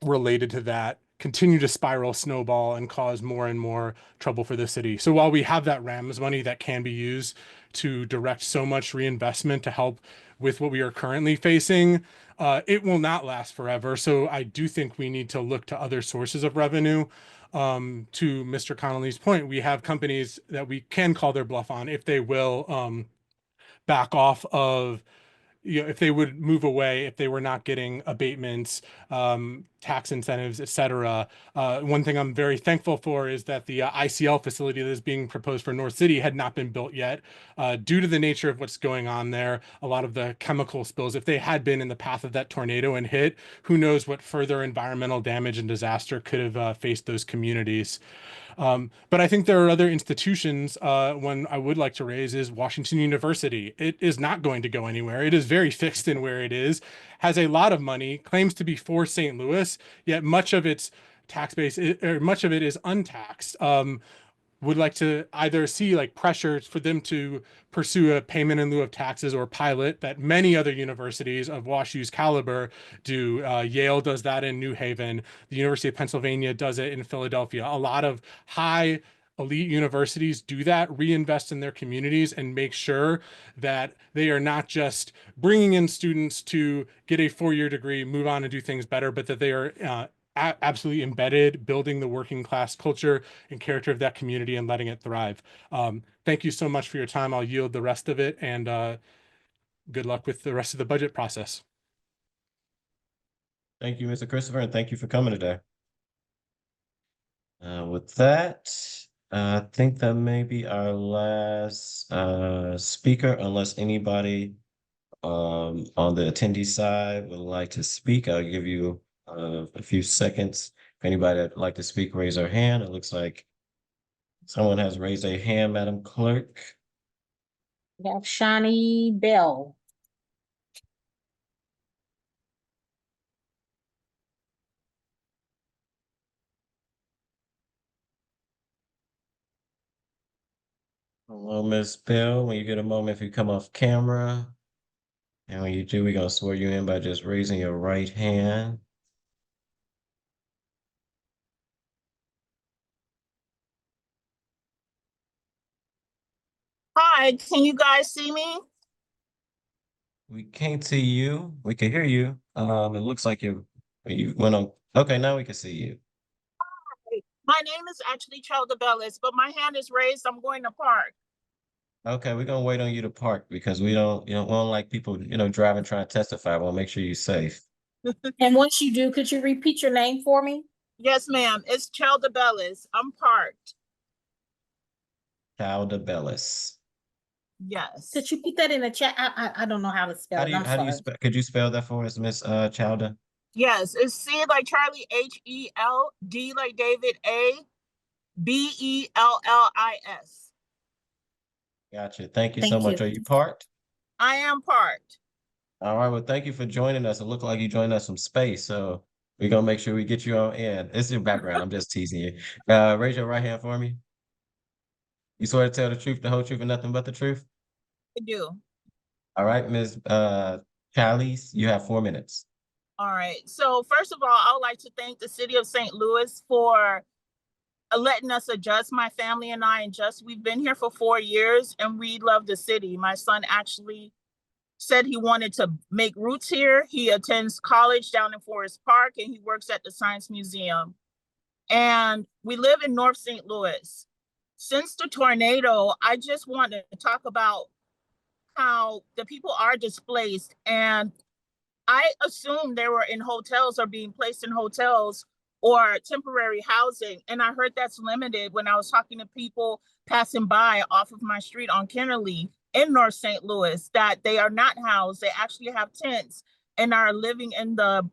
related to that continue to spiral, snowball, and cause more and more trouble for the city. So while we have that RAMS money that can be used to direct so much reinvestment to help with what we are currently facing, it will not last forever. So I do think we need to look to other sources of revenue. To Mr. Connolly's point, we have companies that we can call their bluff on if they will back off of, if they would move away, if they were not getting abatements, tax incentives, et cetera. One thing I'm very thankful for is that the ICL facility that is being proposed for North City had not been built yet. Due to the nature of what's going on there, a lot of the chemical spills, if they had been in the path of that tornado and hit, who knows what further environmental damage and disaster could have faced those communities. But I think there are other institutions. One I would like to raise is Washington University. It is not going to go anywhere. It is very fixed in where it is, has a lot of money, claims to be for St. Louis, yet much of its tax base, or much of it is untaxed. Would like to either see like pressure for them to pursue a payment in lieu of taxes or pilot that many other universities of WashU's caliber do. Yale does that in New Haven. The University of Pennsylvania does it in Philadelphia. A lot of high elite universities do that, reinvest in their communities and make sure that they are not just bringing in students to get a 4-year degree, move on and do things better, but that they are absolutely embedded, building the working class culture and character of that community and letting it thrive. Thank you so much for your time. I'll yield the rest of it, and good luck with the rest of the budget process. Thank you, Mr. Christopher, and thank you for coming today. With that, I think that may be our last speaker, unless anybody on the attendee side would like to speak, I'll give you a few seconds. If anybody would like to speak, raise their hand. It looks like someone has raised a hand, Madam Clerk. We have Shawnee Bell. Hello, Ms. Bell. When you get a moment, if you come off camera, and when you do, we're gonna swear you in by just raising your right hand. Hi, can you guys see me? We can't see you. We can hear you. It looks like you went on. Okay, now we can see you. My name is actually Chelda Bellis, but my hand is raised. I'm going to park. Okay, we're gonna wait on you to park because we don't like people, driving, trying to testify. We'll make sure you're safe. And once you do, could you repeat your name for me? Yes, ma'am. It's Chelda Bellis. I'm parked. Chelda Bellis. Yes. Could you put that in the chat? I don't know how to spell it. I'm How do you sorry. spell? Could you spell that for us, Miss Chelda? Yes, it's C like Charlie, H-E-L, D like David, A, B-E-L-L-I-S. Gotcha. Thank you so Thank much. you. Are you parked? I am parked. All right. Well, thank you for joining us. It looked like you joined us from space, so we're gonna make sure we get you on in. It's your background. I'm just teasing you. Raise your right hand for me. You swear to tell the truth, the whole truth, and nothing but the truth? I do. All right, Ms. Chalice, you have 4 minutes. All right. So first of all, I would like to thank the city of St. Louis for letting us adjust, my family and I adjust. We've been here for 4 years and we love the city. My son actually said he wanted to make roots here. He attends college down in Forest Park and he works at the Science Museum. And we live in North St. Louis. Since the tornado, I just want to talk about how the people are displaced. And I assume they were in hotels or being placed in hotels or temporary housing. And I heard that's limited when I was talking to people passing by off of my street on Kennerly in North St. Louis, that they are not housed. They actually have tents and are living in the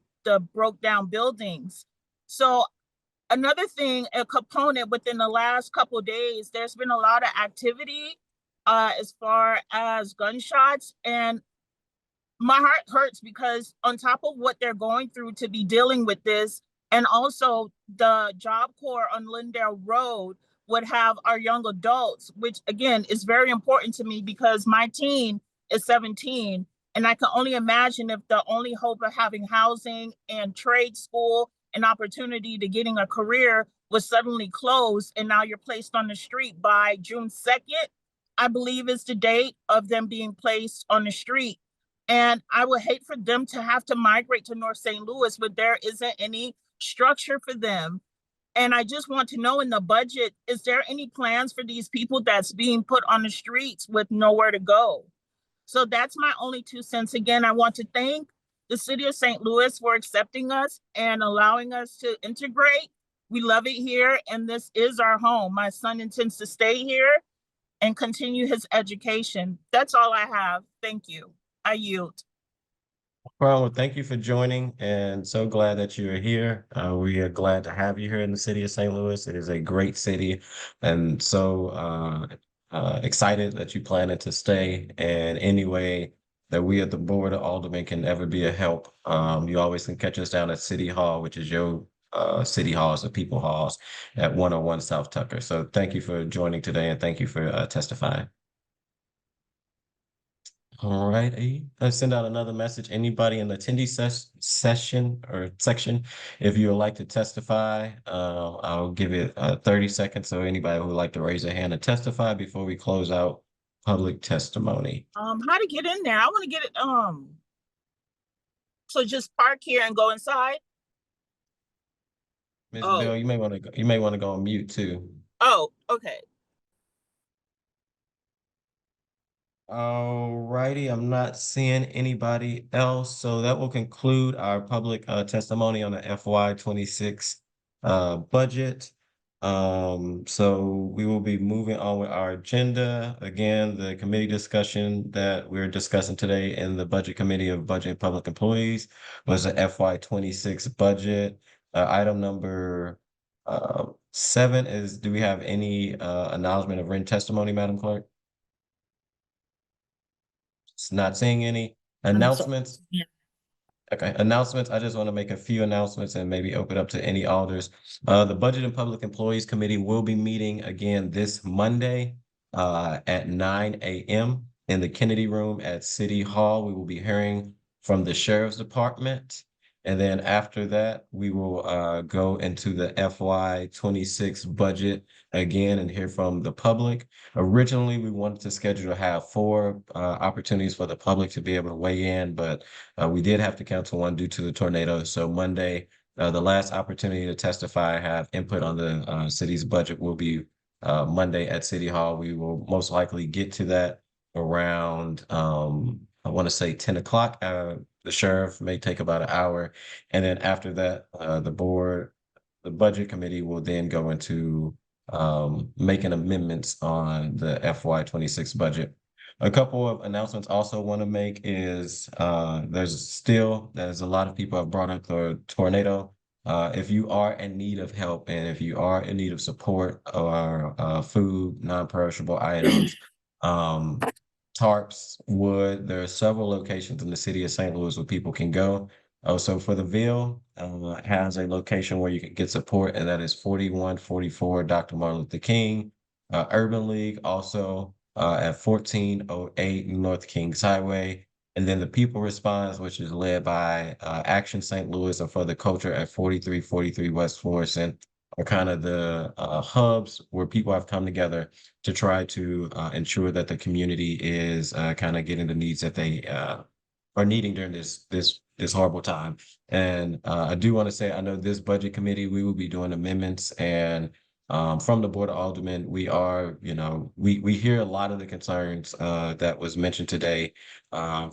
broke down buildings. So another thing, a component within the last couple of days, there's been a lot of activity as far as gunshots, and my heart hurts because on top of what they're going through to be dealing with this, and also the Job Corps on Lindale Road would have our young adults, which again is very important to me because my teen is 17. And I can only imagine if the only hope of having housing and trade school and opportunity to getting a career was suddenly closed and now you're placed on the street by June 2nd, I believe is the date of them being placed on the street. And I would hate for them to have to migrate to North St. Louis, but there isn't any structure for them. And I just want to know in the budget, is there any plans for these people that's being put on the streets with nowhere to go? So that's my only 2 cents. Again, I want to thank the city of St. Louis for accepting us and allowing us to integrate. We love it here, and this is our home. My son intends to stay here and continue his education. That's all I have. Thank you. I yield. Well, thank you for joining, and so glad that you're here. We are glad to have you here in the city of St. Louis. It is a great city, and so excited that you planning to stay. And any way that we at the Board of Aldermen can ever be a help, you always can catch us down at City Hall, which is your city halls, the people halls at 101 South Tucker. So thank you for joining today, and thank you for testifying. All right, let's send out another message. Anybody in the attendee session or section, if you would like to testify, I'll give it 30 seconds. So anybody who would like to raise their hand and testify before we close out public testimony. How to get in there? I want to get it. So just park here and go inside. Ms. Bell, you may want to go on mute too. Oh, okay. All righty, I'm not seeing anybody else, so that will conclude our public testimony on the FY 26 budget. So we will be moving on with our agenda. Again, the committee discussion that we're discussing today in the Budget Committee of Budget and Public Employees was the FY26 budget. Item number 7 is, do we have any acknowledgement of written testimony, Madam Clerk? It's not seeing any announcements. Yeah. Okay, announcements. I just want to make a few announcements and maybe open up to any alders. The Budget and Public Employees Committee will be meeting again this Monday at 9 a.m. in the Kennedy Room at City Hall. We will be hearing from the Sheriff's Department. And then after that, we will go into the FY26 budget again and hear from the public. Originally, we wanted to schedule to have 4 opportunities for the public to be able to weigh in, but we did have to cancel one due to the tornado. So Monday, the last opportunity to testify, have input on the city's budget will be Monday at City Hall. We will most likely get to that around, I want to say 10 o'clock. The sheriff may take about an hour. And then after that, the budget committee will then go into making amendments on the FY26 budget. A couple of announcements also want to make is there's a lot of people have brought up the tornado. If you are in need of help and if you are in need of support or food, non-perishable items, tarps, wood, there are several locations in the city of St. Louis where people can go. Also for the Ville, has a location where you can get support, and that is 4144 Dr. Martin Luther King. Urban League also at 1408 North Kings Highway. And then the People Response, which is led by Action St. Louis and for the Culture at 4343 West Florissant, are kind of the hubs where people have come together to try to ensure that the community is kind of getting the needs that they are needing during this horrible time. And I do want to say, I know this budget committee, we will be doing amendments, and from the Board of Aldermen, we are, we hear a lot of the concerns that was mentioned today,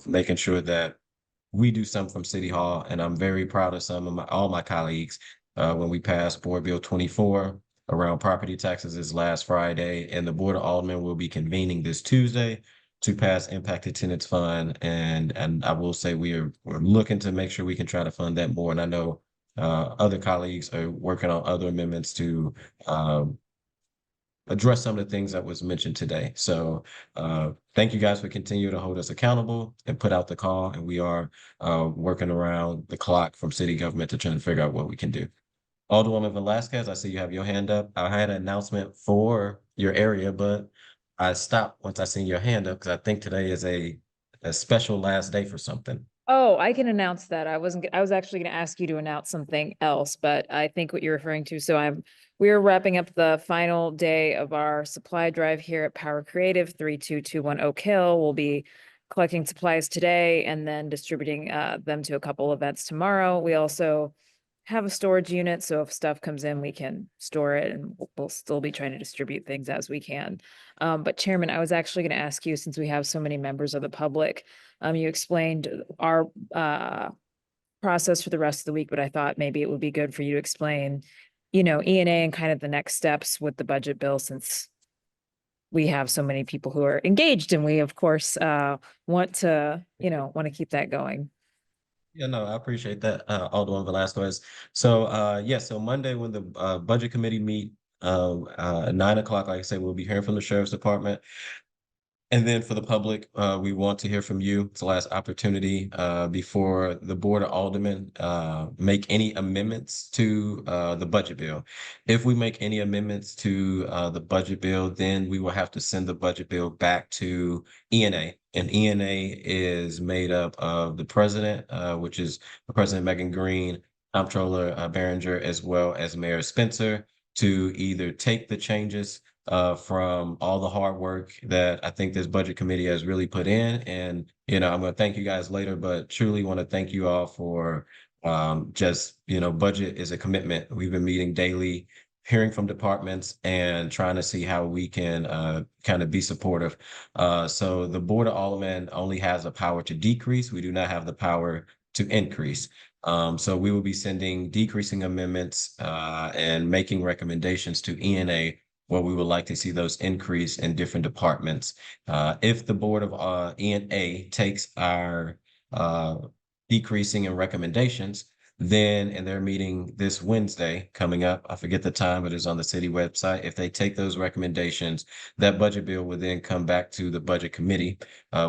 making sure that we do something from City Hall. And I'm very proud of all my colleagues when we passed Board Bill 24 around property taxes this last Friday, and the Board of Aldermen will be convening this Tuesday to pass Impacted Tenants Fund. And I will say we're looking to make sure we can try to fund that more. And I know other colleagues are working on other amendments to address some of the things that was mentioned today. So thank you guys for continuing to hold us accountable and put out the call. And we are working around the clock from city government to try to figure out what we can do. Alderwoman Velasquez, I see you have your hand up. I had an announcement for your area, but I stopped once I seen your hand up because I think today is a special last day for something. Oh, I can announce that. I was actually going to ask you to announce something else, but I think what you're referring to. So we're wrapping up the final day of our supply drive here at Power Creative 3221 Oak Hill. We'll be collecting supplies today and then distributing them to a couple events tomorrow. We also have a storage unit, so if stuff comes in, we can store it, and we'll still be trying to distribute things as we can. But Chairman, I was actually going to ask you, since we have so many members of the public, you explained our process for the rest of the week, but I thought maybe it would be good for you to explain, ENA and kind of the next steps with the budget bill, since we have so many people who are engaged, and we of course want to keep that going. Yeah, no, I appreciate that, Alderman Velasquez. So, so Monday when the budget committee meet, 9 o'clock, like I said, we'll be hearing from the Sheriff's Department. And then for the public, we want to hear from you. It's the last opportunity before the Board of Aldermen make any amendments to the budget bill. If we make any amendments to the budget bill, then we will have to send the budget bill back to ENA. And ENA is made up of the president, which is President Megan Green, Comptroller Behringer, as well as Mayor Spencer, to either take the changes from all the hard work that I think this budget committee has really put in. And, I'm going to thank you guys later, but truly want to thank you all for budget is a commitment. We've been meeting daily, hearing from departments and trying to see how we can kind of be supportive. So the Board of Aldermen only has the power to decrease. We do not have the power to increase. So we will be sending decreasing amendments and making recommendations to ENA where we would like to see those increase in different departments. If the board of ENA takes our decreasing in recommendations, then in their meeting this Wednesday coming up, I forget the time, but it's on the city website. If they take those recommendations, that budget bill would then come back to the budget committee,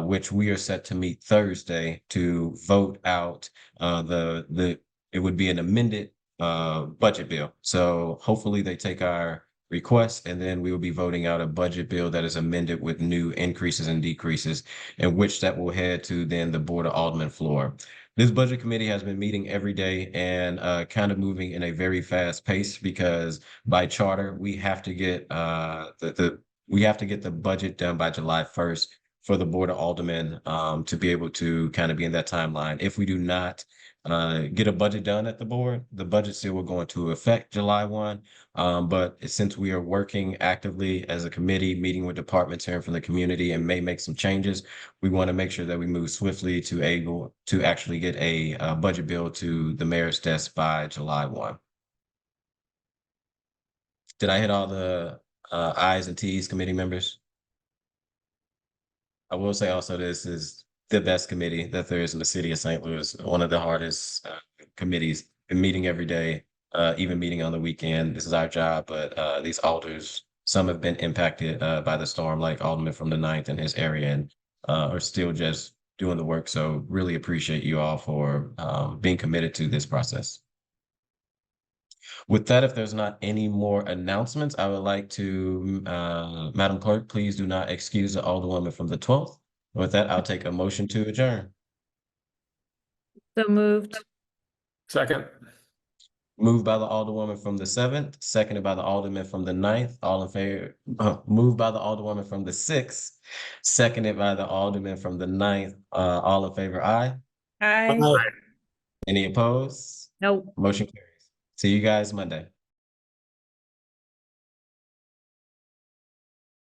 which we are set to meet Thursday to vote out it would be an amended budget bill. So hopefully they take our request, and then we will be voting out a budget bill that is amended with new increases and decreases, in which that will head to then the Board of Aldermen floor. This budget committee has been meeting every day and kind of moving in a very fast pace because by charter, we have to get the budget done by July 1st for the Board of Aldermen to be able to kind of be in that timeline. If we do not get a budget done at the board, the budget still will go into effect July 1. But since we are working actively as a committee, meeting with departments, hearing from the community, and may make some changes, we want to make sure that we move swiftly to able to actually get a budget bill to the mayor's desk by July 1. Did I hit all the I's and T's, committee members? I will say also this is the best committee that there is in the city of St. Louis, one of the hardest committees, been meeting every day, even meeting on the weekend. This is our job, but these alders, some have been impacted by the storm, like Alderman from the 9th in his area, and are still just doing the work. So really appreciate you all for being committed to this process. With that, if there's not any more announcements, I would like to, Madam Clerk, please do not excuse the Alderwoman from the 12th. With that, I'll take a motion to adjourn. So moved. Second. Moved by the Alderwoman from the 7th, seconded by the Alderman from the 9th. All in favor, moved by the Alderwoman from the 6th, seconded by the Alderman from the 9th. All in favor, aye. Aye. Any opposed? Nope. Motion carries. See you guys Monday.